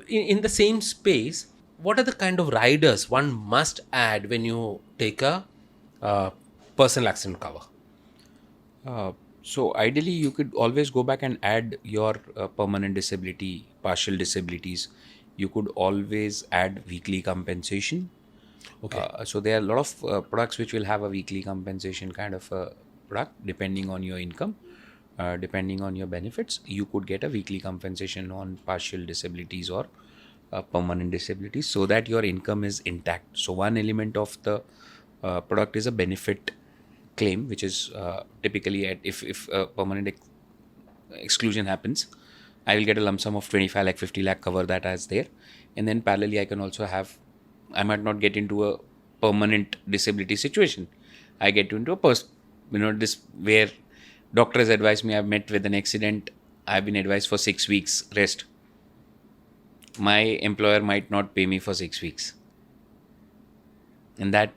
in the same space, what are the kind of riders one must add when you take a personal accident cover? So ideally, you could always go back and add your permanent disability, partial disabilities. You could always add weekly compensation. Okay. So there are a lot of products which will have a weekly compensation kind of a product depending on your income, depending on your benefits. You could get a weekly compensation on partial disabilities or permanent disabilities so that your income is intact. So one element of the product is a benefit claim, which is typically if a permanent exclusion happens, I will get a lump sum of 25 lakh, 50 lakh cover that as there. And then parallelly, I can also have, I might not get into a permanent disability situation. I get into a this where doctors advise me, I've met with an accident, I've been advised for 6 weeks rest. My employer might not pay me for 6 weeks. And that,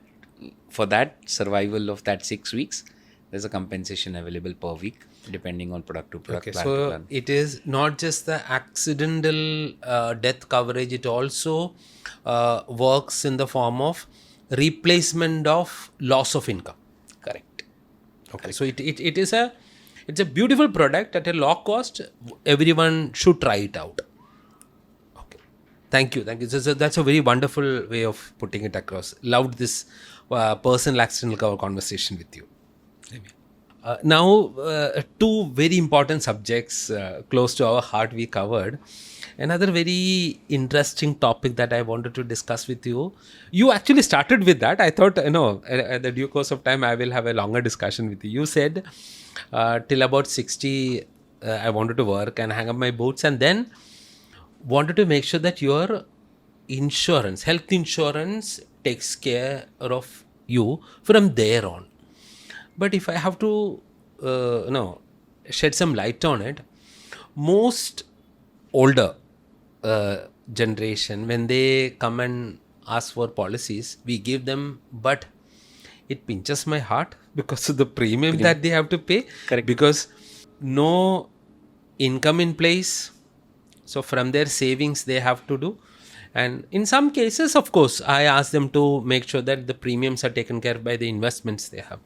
for that survival of that 6 weeks, there's a compensation available per week, depending on product to product. Okay, plan so to plan. it is not just the accidental death coverage, it also works in the form of replacement of loss of income. Correct. Okay, so it's a beautiful product at a low cost. Everyone should try it out. Okay, thank you. That's a very wonderful way of putting it across. Loved this personal accidental cover conversation with you. Now, two very important subjects close to our heart we covered. Another very interesting topic that I wanted to discuss with you. You actually started with that. I thought, at the due course of time, I will have a longer discussion with you. You said till about 60, I wanted to work and hang up my boots, and then wanted to make sure that your insurance, health insurance, takes care of you from there on. But if I have to, shed some light on it, most older generation, when they come and ask for policies, we give them, but it pinches my heart because of the premium that they have to pay. Correct. Because no income in place. So from their savings, they have to do. And in some cases, of course, I ask them to make sure that the premiums are taken care of by the investments they have.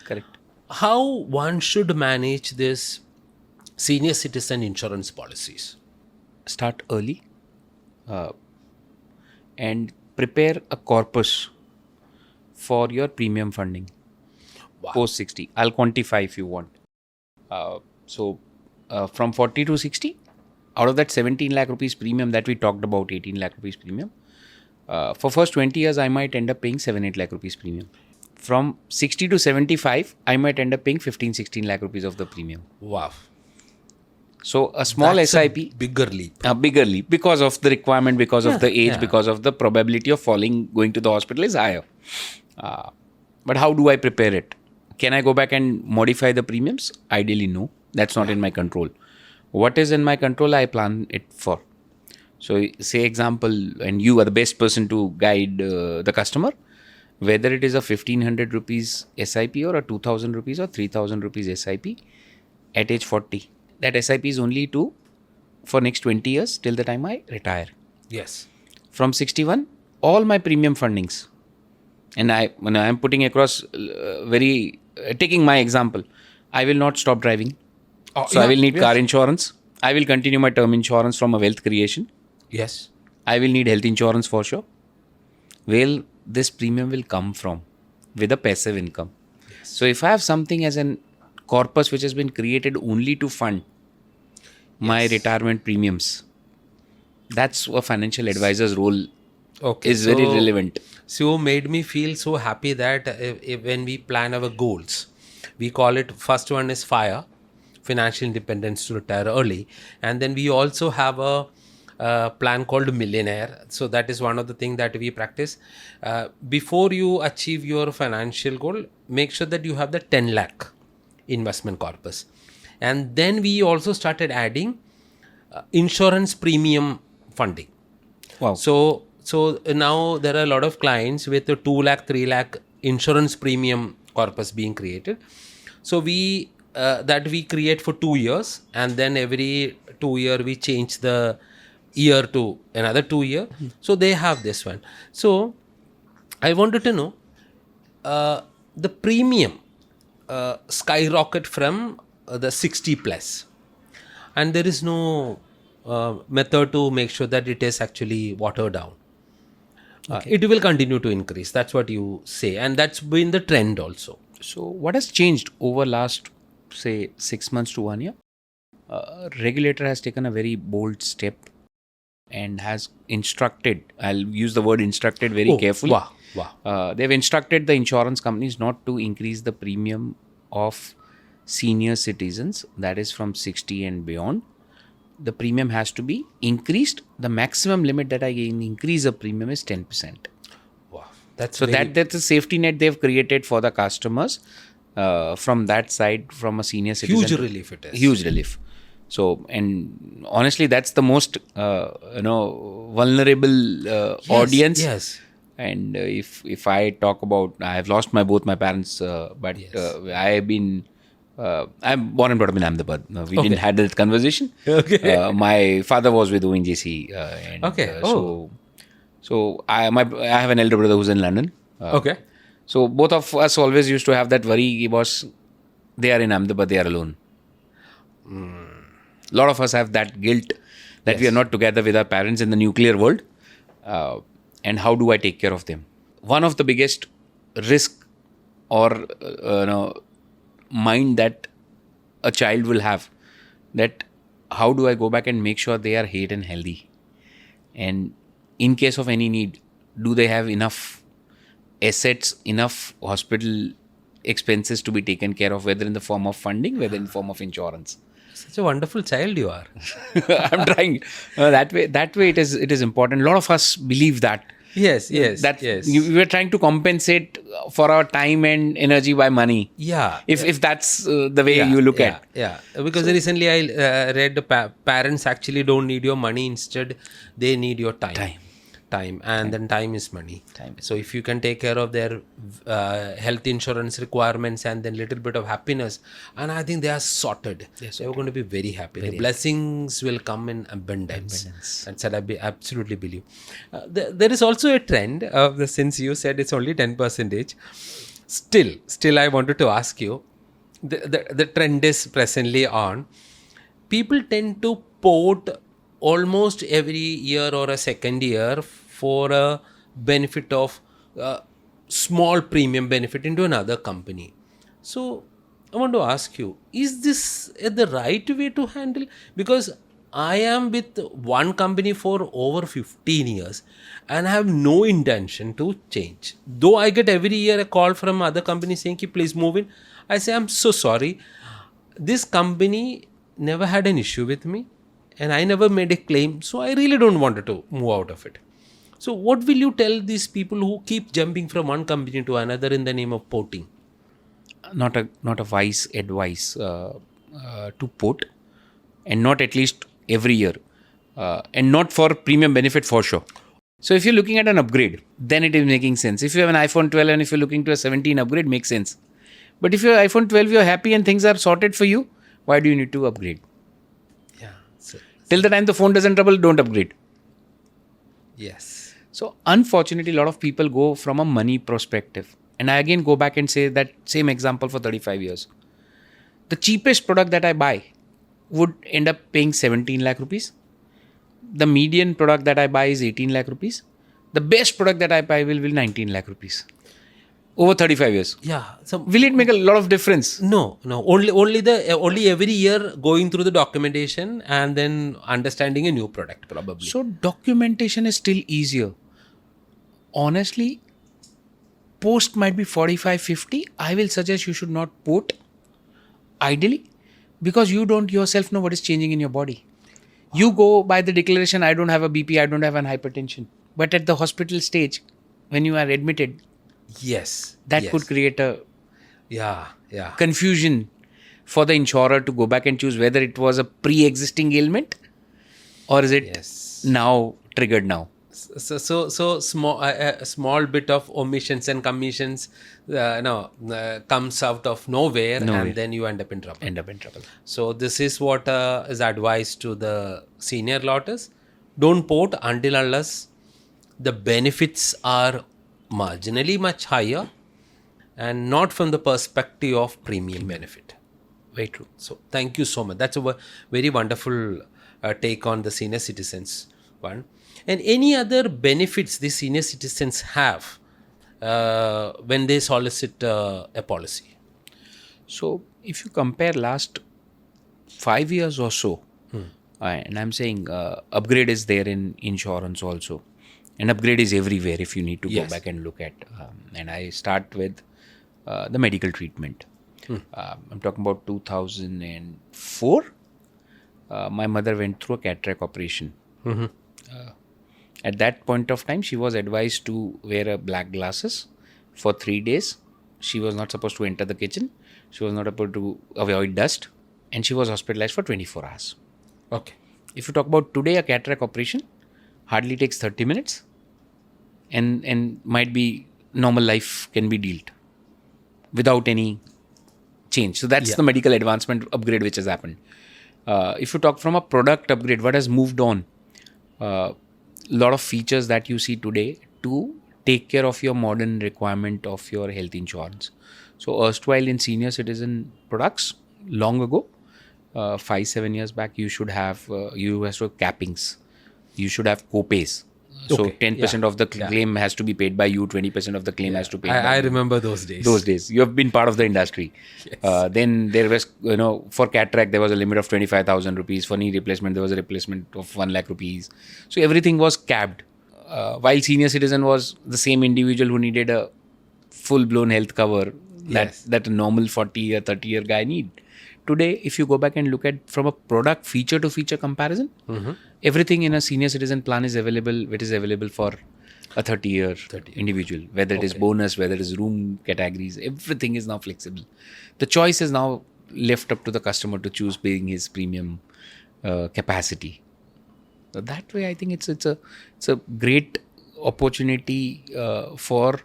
Correct. How one should manage this senior citizen insurance policies? Start early and prepare a corpus for your premium funding. Wow. Post 60. I'll quantify if you want. From 40 to 60, out of that 17 lakh rupees premium that we talked about, 18 lakh rupees premium, for first 20 years, I might end up paying 7-8 lakh rupees premium. From 60 to 75, I might end up paying 15-16 lakh rupees of the premium. Wow. So a small That's SIP. a bigger leap. A bigger leap because of the requirement, because of the age, because of the probability of going to the hospital is higher. But how do I prepare it? Can I go back and modify the premiums? Ideally, no. That's not in my control. What is in my control, I plan it for. So say example, and you are the best person to guide the customer, whether it is a 1500 rupees SIP or a 2000 rupees or 3000 rupees SIP at age 40. That SIP is only for next 20 years till the time I retire. Yes. From 61, all my premium fundings. And when I am putting across taking my example, I will not stop driving. I will need car insurance. I will continue my term insurance from a wealth creation. Yes. I will need health insurance for sure. Well, this premium will come from with a passive income. Yes. So if I have something as an corpus which has been created only to fund my retirement premiums, that's a financial advisor's role is very relevant. So you made me feel so happy that when we plan our goals, we call it, first one is fire, financial independence to retire early. And then we also have a plan called Millionaire. So that is one of the things that we practice. Before you achieve your financial goal, make sure that you have the 10 lakh investment corpus. And then we also started adding insurance premium funding. Wow. So now there are a lot of clients with a 2 lakh, 3 lakh insurance premium corpus being created. So we create for 2 years, and then every 2 year we change the year to another 2 year. So they have this one. So I wanted to know the premium skyrocket from the 60 plus, and there is no method to make sure that it is actually watered down. It will continue to increase. That's what you say, and that's been the trend also. So what has changed over last, say, 6 months to 1 year? Regulator has taken a very bold step and has instructed, I'll use the word instructed very carefully. Wow. They've instructed the insurance companies not to increase the premium of senior citizens, that is from 60 and beyond. The premium has to be increased. The maximum limit that I can increase a premium is 10%. Wow. That's a safety net they've created for the customers from that side, from a senior citizen. huge relief it is. Huge relief. So, and honestly, that's the most vulnerable audience. Yes. And if I talk about, I have lost both my parents, but I have been. I'm born and brought up in Ahmedabad. We didn't have that conversation. Okay. My father was with ONGC. So I have an elder brother who's in London. Okay. So both of us always used to have that worry, boss, they are in Ahmedabad, they are alone. A lot of us have that guilt that we are not together with our parents in the nuclear world. And how do I take care of them? One of the biggest risk or mind that a child will have, that how do I go back and make sure they are hale and healthy? And in case of any need, do they have enough assets, enough hospital expenses to be taken care of, whether in the form of funding, whether in the form of insurance? Such a wonderful child you are. I'm trying. That way it is important. A lot of us believe that. Yes. We are trying to compensate for our time and energy by money. Yeah. If that's the way you look at. Yeah. Because recently I read parents actually don't need your money. Instead, they need your time. And then time is money. So if you can take care of their health insurance requirements and then little bit of happiness, and I think they are sorted. They are going to be very happy. The blessings will come in abundance. That's what I absolutely believe. There is also a trend, since you said it's only 10%. Still I wanted to ask you, the trend is presently on. People tend to port almost every year or a second year for a benefit of small premium benefit into another company. So I want to ask you, is this the right way to handle? Because I am with one company for over 15 years and I have no intention to change. Though I get every year a call from other companies saying, please move in. I say, I'm so sorry. This company never had an issue with me and I never made a claim. So I really don't want to move out of it. So what will you tell these people who keep jumping from one company to another in the name of porting? Not a wise advice to port, and not at least every year, and not for premium benefit for sure. So if you're looking at an upgrade, then it is making sense. If you have an iPhone 12 and if you're looking to a 17 upgrade, makes sense. But if you're iPhone 12, you're happy and things are sorted for you, why do you need to upgrade? Till the time the phone doesn't trouble, don't upgrade. Yes. So unfortunately, a lot of people go from a money perspective. And I again go back and say that same example for 35 years. The cheapest product that I buy would end up paying 17 lakh rupees. The median product that I buy is 18 lakh rupees. The best product that I buy will be 19 lakh rupees. Over 35 years. Yeah. So will it make a lot of difference? No. Only every year going through the documentation and then understanding a new product probably. So documentation is still easier. Honestly, post might be 45, 50. I will suggest you should not port ideally, Because you don't yourself know what is changing in your body. You go by the declaration, I don't have a BP, I don't have an hypertension. But at the hospital stage, when you are admitted, Yes. that could create a Yeah. Yeah. confusion for the insurer to go back and choose whether it was a pre-existing ailment or is it now triggered now. So small a small bit of omissions and commissions comes out of nowhere, and then you end up in trouble. So this is what is advised to the senior lotters. Don't port until unless the benefits are marginally much higher and not from the perspective of premium benefit. Very true. So thank you so much. That's a very wonderful take on the senior citizens one. And any other benefits the senior citizens have when they solicit a policy? So if you compare last 5 years or so, and I'm saying upgrade is there in insurance also. And upgrade is everywhere if you need to go back and look at. And I start with the medical treatment. I'm talking about 2004. My mother went through a cataract operation. At that point of time, she was advised to wear a black glasses for 3 days. She was not supposed to enter the kitchen. She was not able to avoid dust. And she was hospitalized for 24 hours. Okay. If you talk about today, a cataract operation hardly takes 30 minutes and might be normal life can be dealt without any change. So that's the medical advancement upgrade which has happened. If you talk from a product upgrade, what has moved on? Lot of features that you see today to take care of your modern requirement of your health insurance. So erstwhile in senior citizen products, long ago, 5-7 years back, you should have cappings. You should have co-pays. So 10% of the claim has to be paid by you, 20% of the claim has to be paid by you. I remember those days. Those days. You have been part of the industry. Then there was, for cataract, there was a limit of 25,000 rupees. For knee replacement, there was a replacement of 1 lakh rupees. So everything was capped. While senior citizen was the same individual who needed a full-blown health cover that a normal 40 or 30-year guy need. Today, if you go back and look at from a product feature to feature comparison, everything in a senior citizen plan is available, which is available for a 30-year individual, whether it is bonus, whether it is room categories, everything is now flexible. The choice is now left up to the customer to choose paying his premium capacity. So that way, I think it's a great opportunity for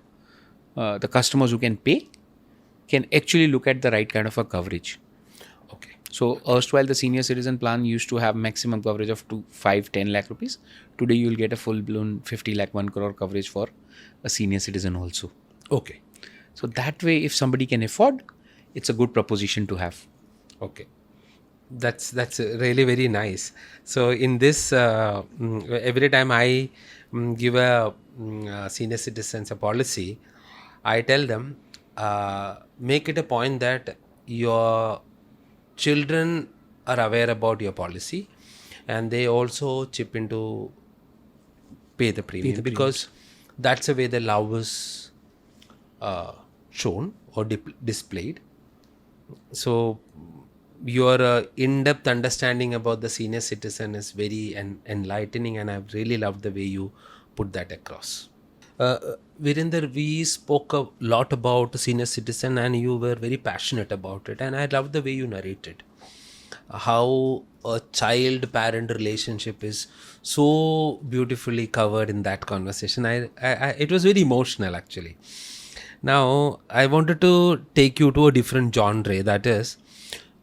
the customers who can pay, can actually look at the right kind of a coverage. Okay. So erstwhile the senior citizen plan used to have maximum coverage of 5-10 lakh rupees. Today you will get a full-blown 50 lakh 1 crore coverage for a senior citizen also. Okay. So that way, if somebody can afford, it's a good proposition to have. Okay. That's really very nice. So in this, every time I give a senior citizens a policy, I tell them, make it a point that your children are aware about your policy and they also chip in to pay the premium, because that's the way the love is shown or displayed. So your in-depth understanding about the senior citizen is very enlightening, and I've really loved the way you put that across. Virendra, we spoke a lot about senior citizen and you were very passionate about it, and I love the way you narrated how a child-parent relationship is so beautifully covered in that conversation. It was very emotional actually. Now, I wanted to take you to a different genre, that is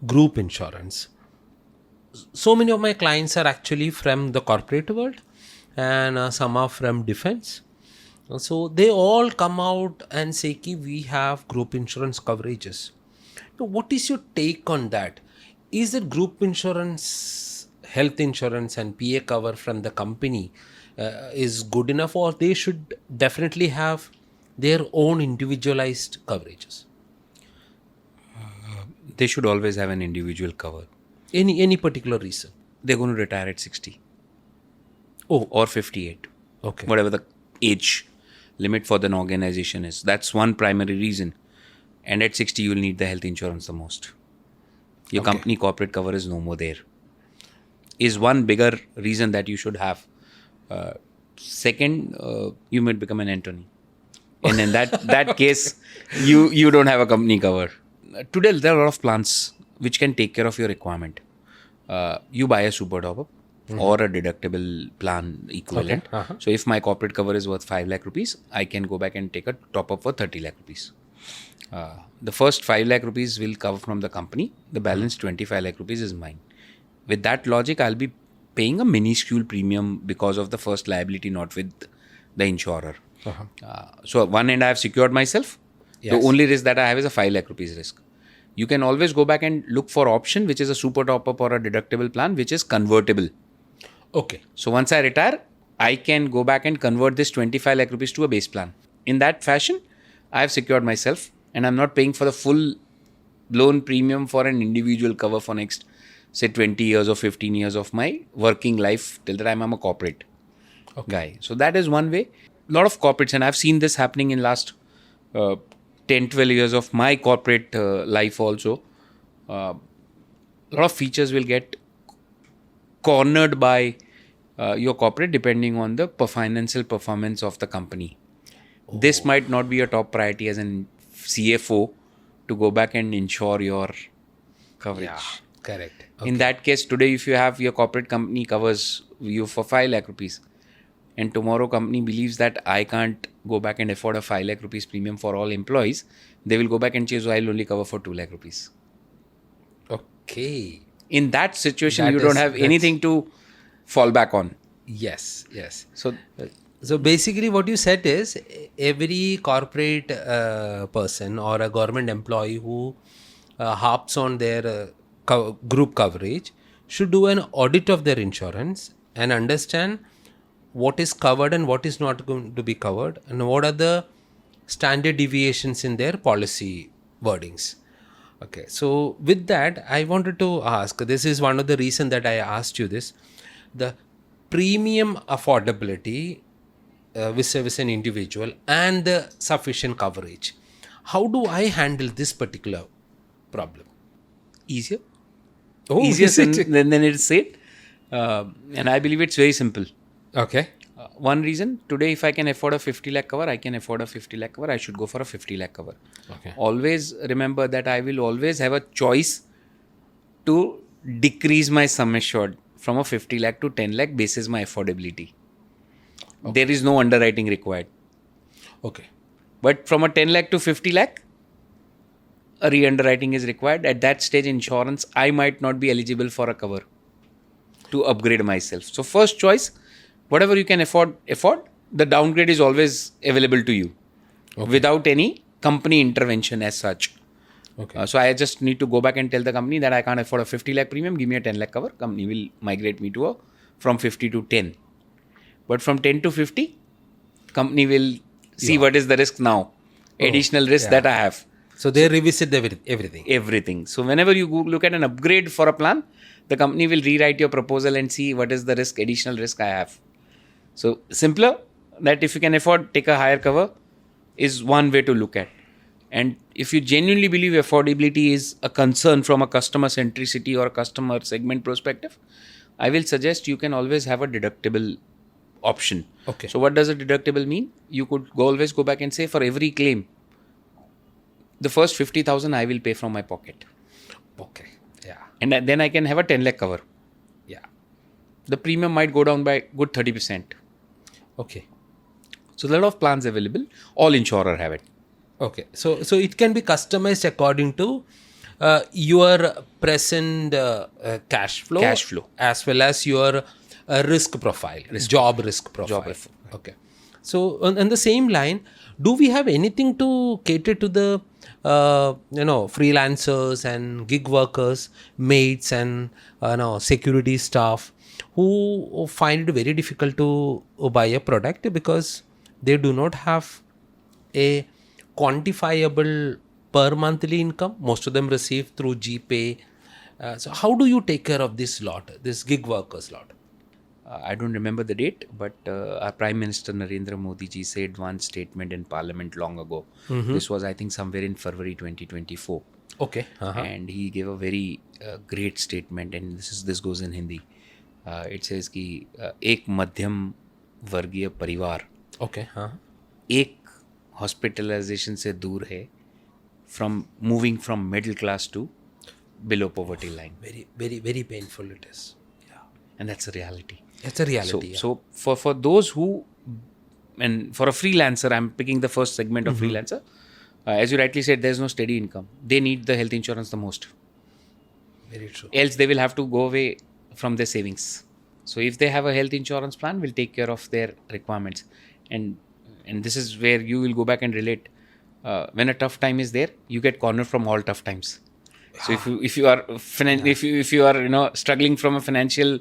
group insurance. So many of my clients are actually from the corporate world and some are from defense. So they all come out and say, Ki, we have group insurance coverages. So what is your take on that? Is it group insurance, health insurance and PA cover from the company is good enough, or they should definitely have their own individualized coverages? They should always have an individual cover. Any particular reason? They're going to retire at 60. Oh. Or 58. Okay. Whatever the age limit for the organization is. That's one primary reason. And at 60, you'll need the health insurance the most. Your company corporate cover is no more there. Is one bigger reason that you should have. Second, you might become an Antony. And in that case, you don't have a company cover. Today, there are a lot of plans which can take care of your requirement. You buy a super top-up or a deductible plan equivalent. So if my corporate cover is worth 5 lakh rupees, I can go back and take a top-up for 30 lakh rupees. The first 5 lakh rupees will cover from the company. The balance 25 lakh rupees is mine. With that logic, I'll be paying a minuscule premium because of the first liability not with the insurer. So at one end, I have secured myself. Yes. The only risk that I have is a 5 lakh rupees risk. You can always go back and look for option, which is a super top-up or a deductible plan, which is convertible. Okay. So once I retire, I can go back and convert this 25 lakh rupees to a base plan. In that fashion, I have secured myself and I'm not paying for the full blown premium for an individual cover for next, say 20 years or 15 years of my working life till the time I'm a corporate guy. So that is one way. A lot of corporates, and I've seen this happening in last 10, 12 years of my corporate life also. A lot of features will get cornered by your corporate depending on the financial performance of the company. This might not be a top priority as an CFO to go back and insure your coverage. Yeah, correct. In that case, today if you have your corporate company covers you for 5 lakh rupees and tomorrow company believes that I can't go back and afford a 5 lakh rupees premium for all employees, they will go back and change, I'll only cover for 2 lakh rupees. Okay. In that situation, you don't have anything to fall back on. Yes. So basically what you said is every corporate person or a government employee who harps on their group coverage should do an audit of their insurance and understand what is covered and what is not going to be covered and what are the standard deviations in their policy wordings. Okay, so with that, I wanted to ask, this is one of the reasons that I asked you this, the premium affordability with an individual and the sufficient coverage. How do I handle this particular problem? Easier. Easier than it's said. And I believe it's very simple. Okay. One reason, today if I can afford a 50 lakh cover, I can afford a 50 lakh cover, I should go for a 50 lakh cover. Okay. Always remember that I will always have a choice to decrease my sum assured from a 50 lakh to 10 lakh basis my affordability. Okay. There is no underwriting required. Okay. But from a 10 lakh to 50 lakh, a re-underwriting is required. At that stage, insurance, I might not be eligible for a cover to upgrade myself. So first choice, whatever you can afford, the downgrade is always available to you without any company intervention as such. Okay. So I just need to go back and tell the company that I can't afford a 50 lakh premium, give me a 10 lakh cover. Company will migrate me to from 50 to 10. But from 10 to 50, company will see what is the risk now, additional risk that I have. So they revisit everything. Everything. So whenever you look at an upgrade for a plan, the company will rewrite your proposal and see what is the risk, additional risk I have. So simpler, that if you can afford, take a higher cover is one way to look at. And if you genuinely believe affordability is a concern from a customer centricity or a customer segment perspective, I will suggest you can always have a deductible option. Okay. So what does a deductible mean? You could always go back and say for every claim, the first 50,000 I will pay from my pocket. Okay. Yeah. And then I can have a 10 lakh cover. Yeah. The premium might go down by good 30%. Okay. So there are a lot of plans available. All insurer have it. Okay. So it can be customized according to your present cash flow as well as your risk profile, job risk profile. Okay. So on the same line, do we have anything to cater to the freelancers and gig workers, maids and security staff who find it very difficult to buy a product because they do not have a quantifiable per monthly income? Most of them receive through GPay. So how do you take care of this gig workers lot? I don't remember the date, but our Prime Minister Narendra Modi ji said one statement in Parliament long ago. Mm-hmm. This was, I think, somewhere in February 2024. Okay. And he gave a very great statement, and this goes in Hindi. It says कि एक मध्यम वर्गीय परिवार Okay. हाँ. एक hospitalisation से दूर है from moving from middle class to below poverty line. Very, very, very painful it is. Yeah. And that's a reality. It's a reality. So for those who, and for a freelancer, I'm picking the first segment of freelancer. As you rightly said, there's no steady income. They need the health insurance the most. Very true. Else they will have to go away from their savings. So if they have a health insurance plan, will take care of their requirements. And this is where you will go back and relate. When a tough time is there, you get cornered from all tough times. So if you are if you are struggling from a financial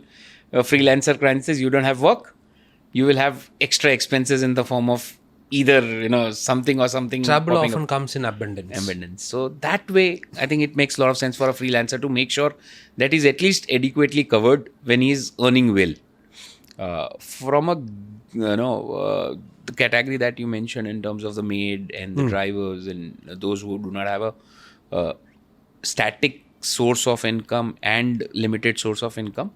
freelancer crisis, you don't have work, you will have extra expenses in the form of either something or something. Trouble often comes in abundance. So that way, I think it makes a lot of sense for a freelancer to make sure that he's at least adequately covered when he's earning well. From a the category that you mentioned in terms of the maid and the drivers and those who do not have a static source of income and limited source of income,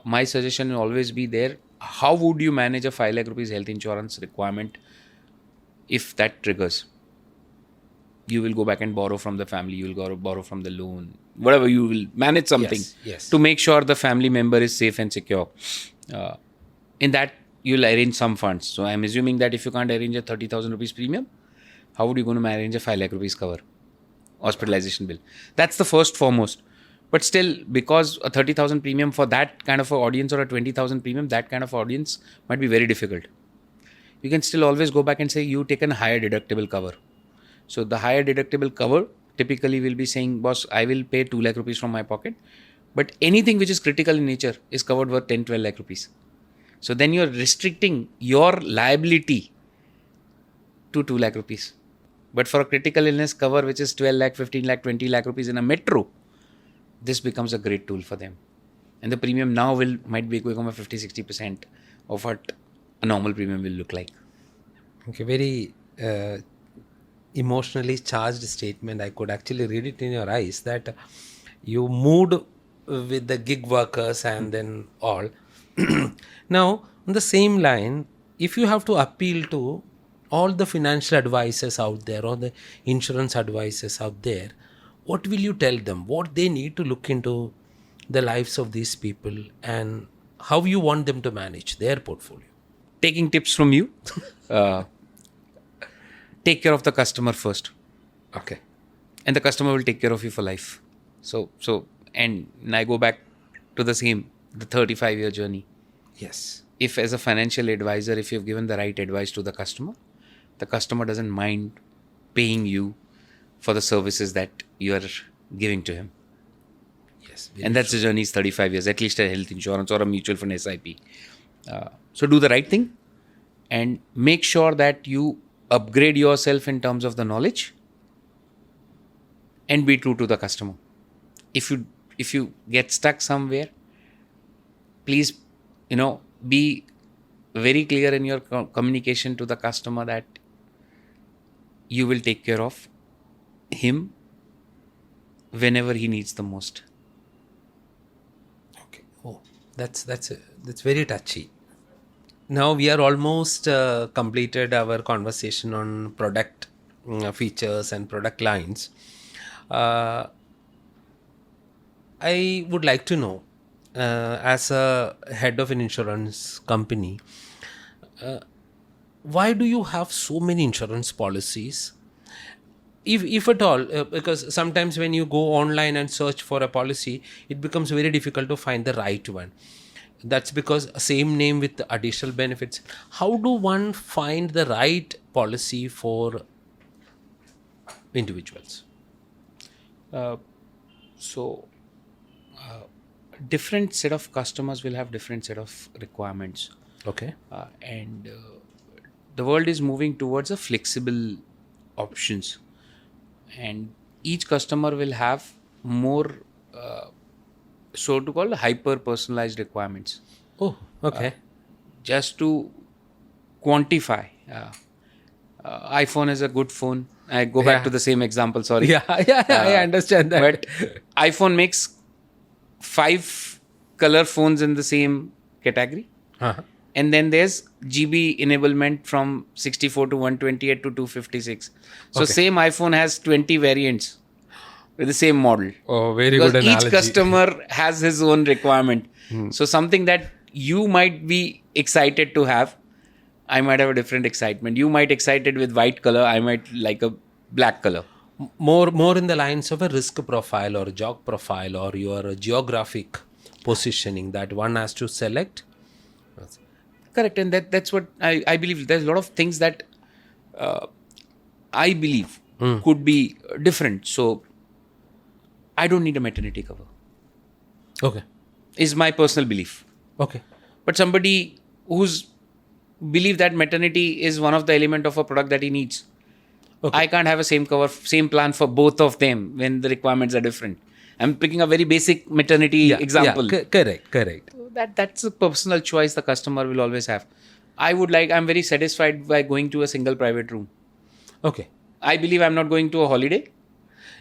my suggestion will always be there. How would you manage a 5 lakh rupees health insurance requirement if that triggers? You will go back and borrow from the family, you will go borrow from the loan, whatever, you will manage something to make sure the family member is safe and secure. In that, you'll arrange some funds. So I'm assuming that if you can't arrange a 30,000 rupees premium, how would you going to arrange a 5 lakh rupees cover? Hospitalization bill. That's the first foremost. But still, because a 30,000 premium for that kind of an audience or a 20,000 premium, that kind of audience might be very difficult. You can still always go back and say you take a higher deductible cover. So the higher deductible cover typically will be saying, boss, I will pay 2 lakh rupees from my pocket. But anything which is critical in nature is covered worth 10, 12 lakh rupees. So then you're restricting your liability to 2 lakh rupees. But for a critical illness cover, which is 12 lakh, 15 lakh, 20 lakh rupees in a metro, this becomes a great tool for them. And the premium now might be going over 50-60% of what a normal premium will look like. Okay, very emotionally charged statement. I could actually read it in your eyes that you moved with the gig workers and then all. Now, on the same line, if you have to appeal to all the financial advisors out there or the insurance advisors out there, what will you tell them? What they need to look into the lives of these people and how you want them to manage their portfolio? Taking tips from you. Take care of the customer first. Okay. And the customer will take care of you for life. So and I go back to the 35-year journey. Yes. If as a financial advisor, if you've given the right advice to the customer doesn't mind paying you for the services that you are giving to him. Yes. And that's the journey's 35 years, at least a health insurance or a mutual fund SIP. So do the right thing and make sure that you upgrade yourself in terms of the knowledge and be true to the customer. If you get stuck somewhere, please, be very clear in your communication to the customer that you will take care of him whenever he needs the most. Okay. Oh, that's very touchy. Now we are almost completed our conversation on product features and product lines. I would like to know, as a head of an insurance company, why do you have so many insurance policies? If at all, because sometimes when you go online and search for a policy, it becomes very difficult to find the right one. That's because same name with additional benefits. How do one find the right policy for individuals? Different set of customers will have different set of requirements. Okay. And the world is moving towards a flexible options. And each customer will have more so to call hyper personalized requirements. Oh, okay. Just to quantify, iPhone is a good phone, I go back to the same example, sorry. Yeah, I understand that. But iPhone makes 5 color phones in the same category. Uh-huh. And then there's GB enablement from 64 to 128 to 256. So same iPhone has 20 variants with the same model. Oh, very Because good analogy. each customer has his own requirement. So something that you might be excited to have, I might have a different excitement. You might excited with white color. I might like a black color. More in the lines of a risk profile or jog profile or your geographic positioning that one has to select. Correct. And that's what I believe. There's a lot of things that I believe could be different. So I don't need a maternity cover. Okay. Is my personal belief. Okay. But somebody who's believe that maternity is one of the element of a product that he needs. Okay. I can't have a same cover, same plan for both of them when the requirements are different. I'm picking a very basic maternity example. Yeah, correct. That's a personal choice the customer will always have. I'm very satisfied by going to a single private room. Okay. I believe I'm not going to a holiday.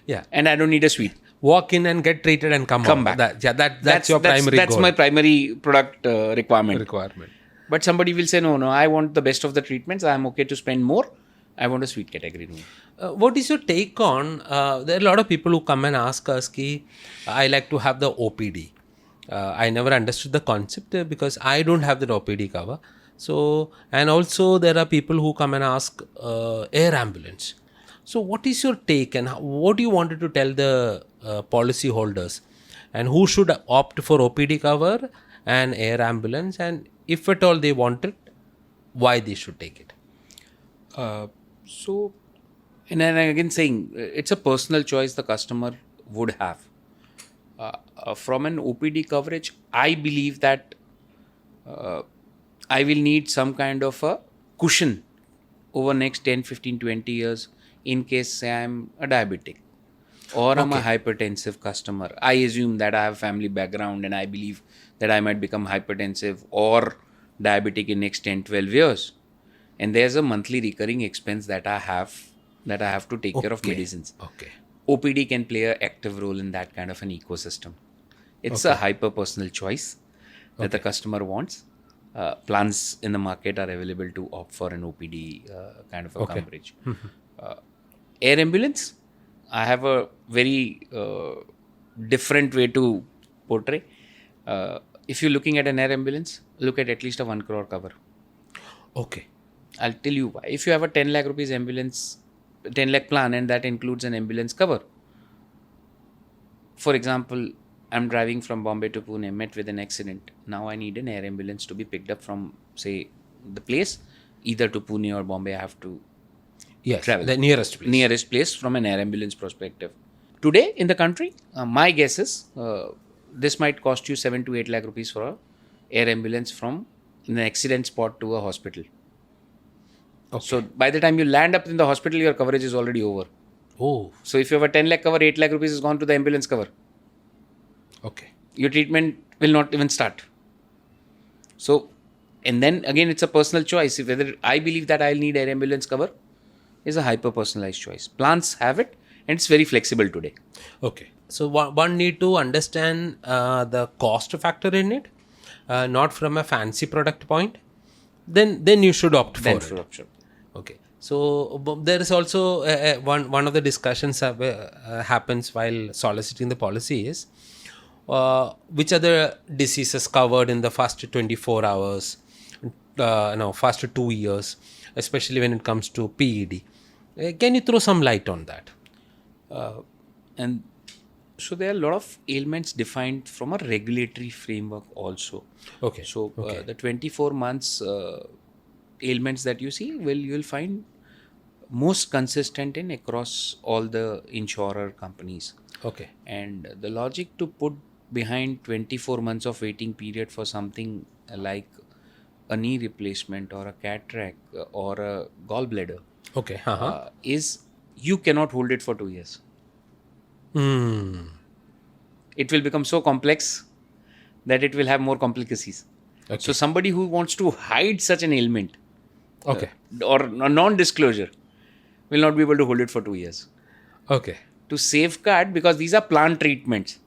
Yeah. And I don't need a suite. Walk in and get treated and come back. That's your primary goal. That's my primary product requirement. But somebody will say, no, I want the best of the treatments. I'm okay to spend more. I want a suite category room. What is your take on, there are a lot of people who come and ask us, I like to have the OPD. I never understood the concept because I don't have that OPD cover. So, and also there are people who come and ask air ambulance. So what is your take and what do you wanted to tell the policy holders and who should opt for OPD cover and air ambulance, and if at all they want it, why they should take it? So, and then again saying, it's a personal choice the customer would have. From an OPD coverage, I believe that I will need some kind of a cushion over next 10, 15, 20 years in case say I'm a diabetic or I'm a hypertensive customer. I assume that I have family background and I believe that I might become hypertensive or diabetic in next 10, 12 years. And there's a monthly recurring expense that I have to take care of medicines. Okay. OPD can play an active role in that kind of an ecosystem. It's a hyper-personal choice that the customer wants. Plans in the market are available to opt for an OPD kind of a coverage. Air ambulance, I have a very different way to portray. If you're looking at an air ambulance, look at least a 1 crore cover. Okay. I'll tell you why. If you have a 10 lakh rupees ambulance, 10 lakh plan and that includes an ambulance cover. For example, I'm driving from Bombay to Pune, met with an accident. Now I need an air ambulance to be picked up from, say, the place, either to Pune or Bombay. I have to travel. The nearest place. Nearest place from an air ambulance perspective. Today in the country, my guess is this might cost you 7 to 8 lakh rupees for an air ambulance from an accident spot to a hospital. Okay. So by the time you land up in the hospital, your coverage is already over. Oh. So if you have a 10 lakh cover, 8 lakh rupees is gone to the ambulance cover. Okay. Your treatment will not even start. So, and then again, it's a personal choice. If whether I believe that I'll need air ambulance cover is a hyper-personalized choice. Plans have it and it's very flexible today. Okay. So one need to understand the cost factor in it, not from a fancy product point. Then you should opt for it. Okay. So there is also one of the discussions happens while soliciting the policy is which are the diseases covered in the first 24 hours, first 2 years, especially when it comes to PED. Can you throw some light on that? And so there are a lot of ailments defined from a regulatory framework also. Okay. So the 24 months ailments that you see, you'll find most consistent in across all the insurer companies. Okay. And the logic to put behind 24 months of waiting period for something like a knee replacement or a cataract or a gallbladder is you cannot hold it for 2 years. It will become so complex that it will have more complicacies. Okay. So somebody who wants to hide such an ailment or a non-disclosure will not be able to hold it for 2 years. Okay. To safeguard, because these are plant treatments.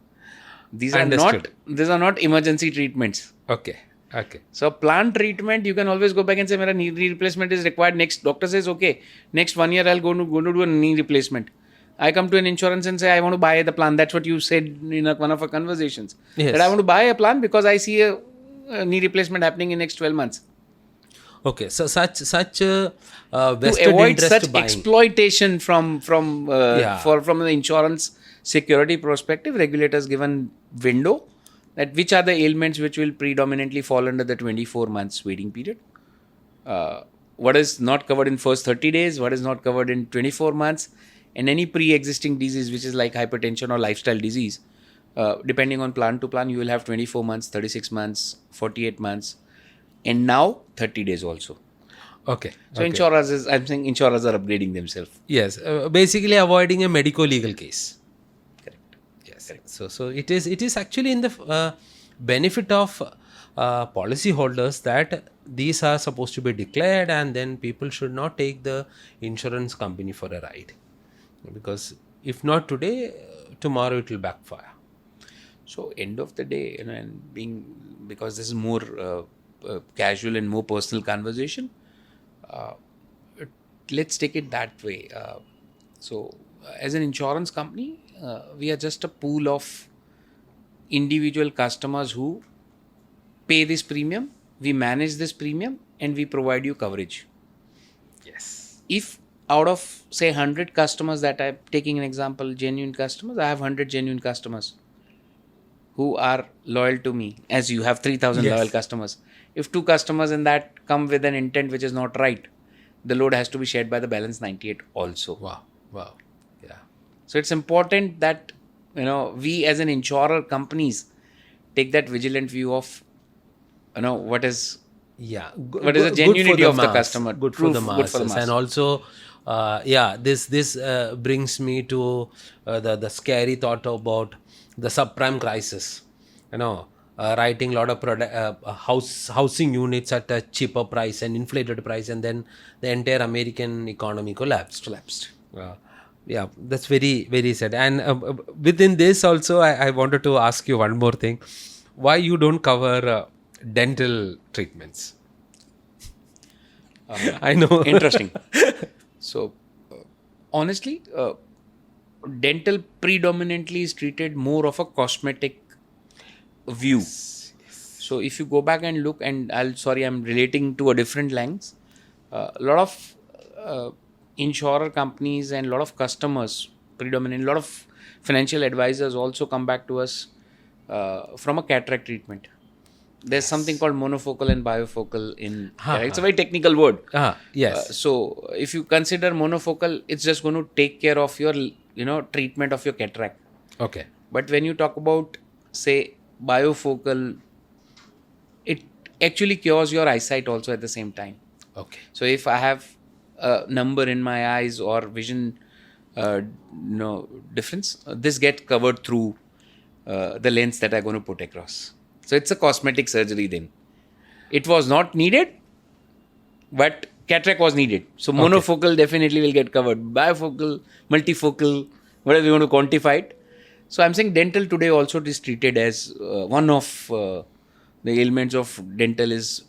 These are not emergency treatments. Okay. Okay. So plant treatment, you can always go back and say, "Mera knee replacement is required." Next doctor says, "Okay, next 1 year I'll go to do a knee replacement." I come to an insurance and say, "I want to buy the plan." That's what you said in one of our conversations. Yes. That I want to buy a plan because I see a knee replacement happening in next 12 months. Okay. So such vested To avoid interest such buying. exploitation from the insurance security perspective, regulators given window that which are the ailments which will predominantly fall under the 24 months waiting period. What is not covered in first 30 days, what is not covered in 24 months, and any pre-existing disease which is like hypertension or lifestyle disease, depending on plan to plan, you will have 24 months, 36 months, 48 months, and now 30 days also. Okay. So I'm saying insurers are upgrading themselves. Yes. Basically avoiding a medico-legal case. Correct. Yes. So it is actually in the benefit of policyholders that these are supposed to be declared, and then people should not take the insurance company for a ride, because if not today, tomorrow it will backfire. So end of the day, and because this is more casual and more personal conversation, let's take it that way. So as an insurance company, we are just a pool of individual customers who pay this premium, we manage this premium, and we provide you coverage. Yes. If out of say 100 customers that I'm taking an example, genuine customers, I have 100 genuine customers who are loyal to me, as you have 3,000 loyal customers. If 2 customers in that come with an intent which is not right, the load has to be shared by the balance 98 also. Wow. Yeah. So it's important that we as an insurer companies take that vigilant view of what is the genuinity of the customer. Good for the masses. And also this brings me to the scary thought about the subprime crisis. Writing a lot of housing units at a cheaper price and inflated price, and then the entire American economy collapsed. Yeah, that's very, very sad. And within this also, I wanted to ask you one more thing. Why you don't cover dental treatments? I know. Interesting. So, honestly, dental predominantly is treated more of a cosmetic view. Yes. So, if you go back and look, and I'm relating to a different lens. A lot of insurer companies and a lot of customers, predominantly, a lot of financial advisors also come back to us from a cataract treatment. There's something called monofocal and bifocal in cataract. It's a very technical word. Yes. So if you consider monofocal, it's just going to take care of your treatment of your cataract. Okay. But when you talk about, say, bifocal, it actually cures your eyesight also at the same time. Okay. So if I have a number in my eyes or vision difference, this gets covered through the lens that I'm going to put across. So it's a cosmetic surgery then. It was not needed, but cataract was needed. So monofocal definitely will get covered. Bifocal, multifocal, whatever you want to quantify it. So I'm saying dental today also is treated as one of the ailments of dental is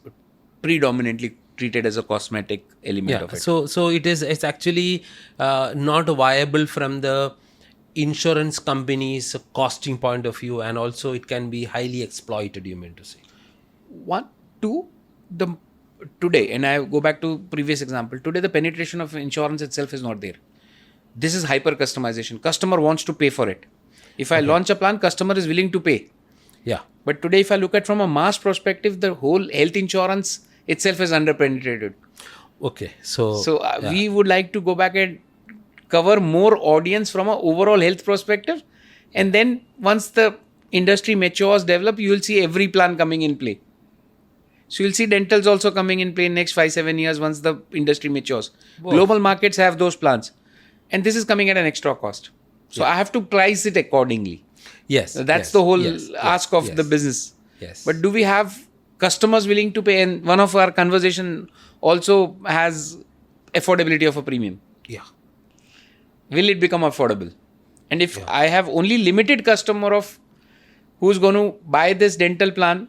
predominantly treated as a cosmetic element of it. So it's actually not viable from the insurance company's costing point of view, and also it can be highly exploited, you mean to say? Today, and I go back to previous example, today the penetration of insurance itself is not there. This is hyper customization. Customer wants to pay for it. If I launch a plan, customer is willing to pay. Yeah. But today, if I look at from a mass perspective, the whole health insurance itself is under-penetrated. Okay. So we would like to go back and cover more audience from an overall health perspective. And then once the industry matures, develop, you will see every plan coming in play. So you'll see dentals also coming in play in next 5-7 years once the industry matures. Whoa. Global markets have those plans. And this is coming at an extra cost. So I have to price it accordingly. Yes. That's the whole ask of the business. Yes. But do we have customers willing to pay? And one of our conversation also has affordability of a premium. Yeah. will it become affordable? And if I have only limited customer of who's going to buy this dental plan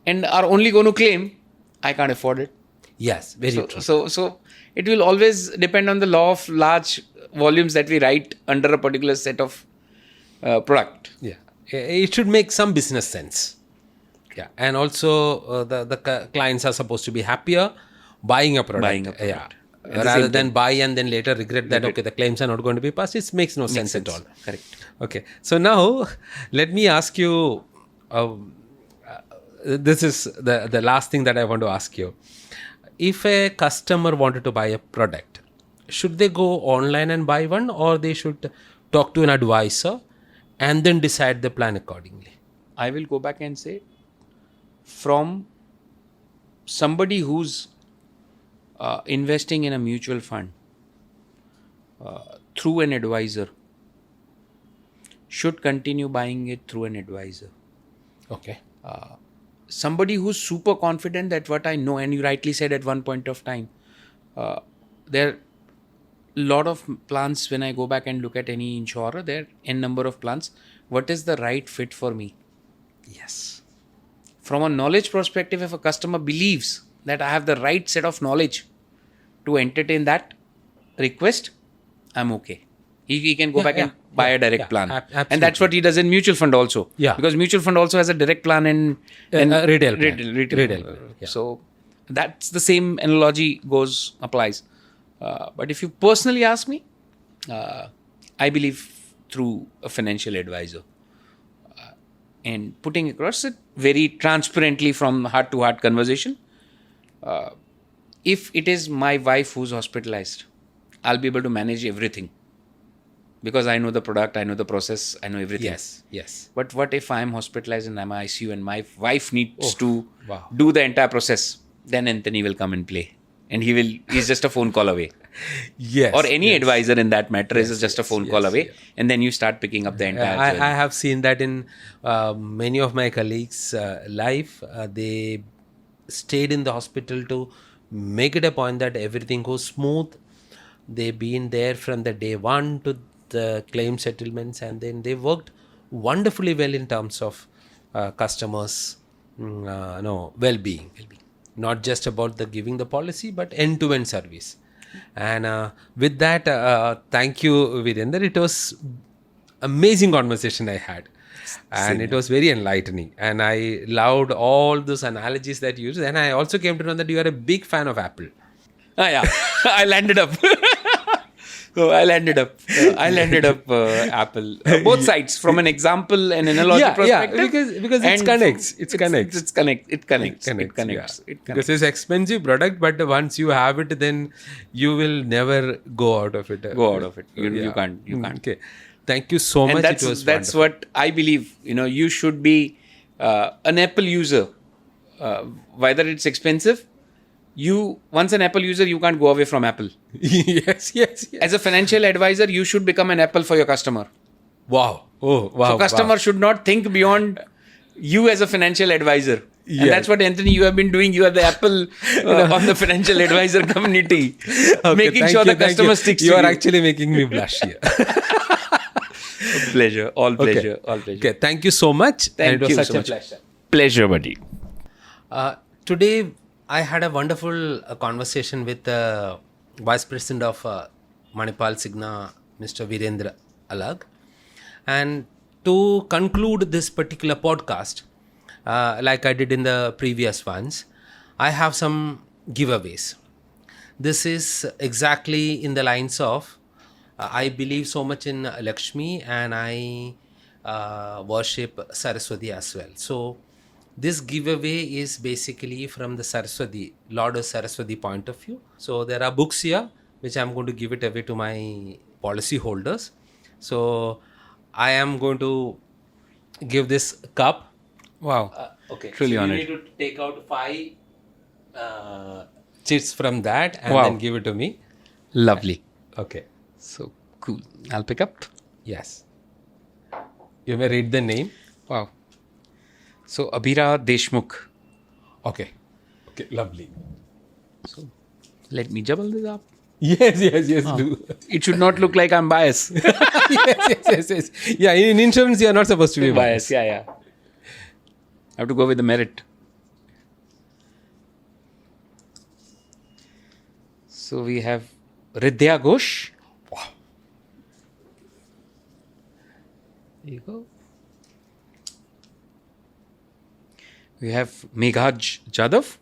and are only going to claim, I can't afford it. Yes, very true. So it will always depend on the law of large volumes that we write under a particular set of product. Yeah, it should make some business sense. Yeah, and also the clients are supposed to be happier buying a product. Yeah, rather than buy and then later regret that okay, the claims are not going to be passed. It makes no sense at all. Correct. Okay, so now let me ask you. This is the last thing that I want to ask you. If a customer wanted to buy a product, should they go online and buy one, or they should talk to an advisor and then decide the plan accordingly? I will go back and say, from somebody who's investing in a mutual fund through an advisor, should continue buying it through an advisor. Okay. Somebody who's super confident that what I know, and you rightly said at one point of time, there are a lot of plans. When I go back and look at any insurer, there are n number of plans. What is the right fit for me? Yes. From a knowledge perspective, if a customer believes that I have the right set of knowledge to entertain that request, I'm okay. He can go back and buy a direct plan. And that's what he does in mutual fund also. Yeah. Because mutual fund also has a direct plan and retail. So that's the same analogy applies. But if you personally ask me, I believe through a financial advisor. And putting across it very transparently from heart-to-heart conversation. If it is my wife who's hospitalized, I'll be able to manage everything. Because I know the product, I know the process, I know everything. Yes. But what if I'm hospitalized in my ICU and my wife needs to do the entire process? Then Anthony will come and play. And he's just a phone call away. Yes. Or any advisor in that matter is just a phone call away. And then you start picking up the entire journey. I have seen that in many of my colleagues' life. They stayed in the hospital to make it a point that everything goes smooth. They've been there from the day one to the claim settlements, and then they worked wonderfully well in terms of customers' well-being. Not just about the giving the policy, but end-to-end service. And with that, thank you, Virendra. It was amazing conversation I had. And it was very enlightening. And I loved all those analogies that you used. And I also came to know that you are a big fan of Apple. Yeah. I landed up. Apple. Both sides, from an example and analogy perspective. Because it connects. It connects. Because it's expensive product, but once you have it, then you will never go out of it. You can't. Okay. Thank you so much. That's what I believe. You should be an Apple user, whether it's expensive. Once an Apple user, you can't go away from Apple. Yes. As a financial advisor, you should become an Apple for your customer. Wow. So customer should not think beyond you as a financial advisor. Yes. And that's what, Anthony, you have been doing. You are the Apple on the financial advisor community. Making sure the customer sticks to you. You are actually making me blush here. Pleasure. All pleasure. Okay. Thank you so much. Thank you so much. Pleasure, buddy. Today, I had a wonderful conversation with the Vice President of ManipalCigna, Mr. Virendra Alag. And to conclude this particular podcast, like I did in the previous ones, I have some giveaways. This is exactly in the lines of, I believe so much in Lakshmi and I worship Saraswati as well. So, this giveaway is basically from the Saraswati, Lord of Saraswati point of view. So there are books here, which I'm going to give it away to my policy holders. So I am going to give this cup. Wow. Okay. Truly honored. You need to take out 5 chits from that and then give it to me. Lovely. Okay. So cool. I'll pick up. Yes. You may read the name. Wow. So, Abhira Deshmukh. Okay, lovely. So, let me jabal this up. Yes, do. It should not look like I'm biased. yes. Yeah, in insurance, you are not supposed to be biased. Yeah. I have to go with the merit. So we have Ridhya Ghosh. Wow. There you go. We have Meghaj Jadhav.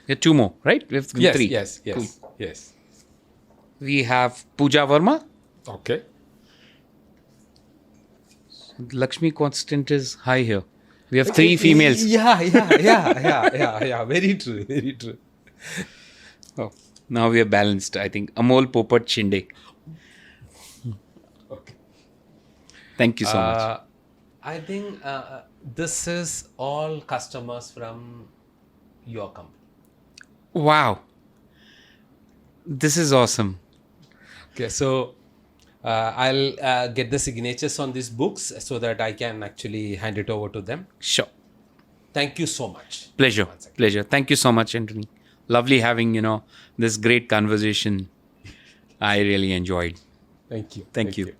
We have two more, right? We have three. Yes. Cool. Yes. We have Pooja Verma. Okay. Lakshmi constant is high here. We have three females. Yeah. Very true. Oh, now we are balanced, I think. Amol Popat Shinde. Okay. Thank you so much. I think this is all customers from your company. Wow. This is awesome. Okay, so I'll get the signatures on these books so that I can actually hand it over to them. Sure. Thank you so much. Pleasure. Thank you so much, Antony. Lovely having, this great conversation. I really enjoyed. Thank you. Thank you.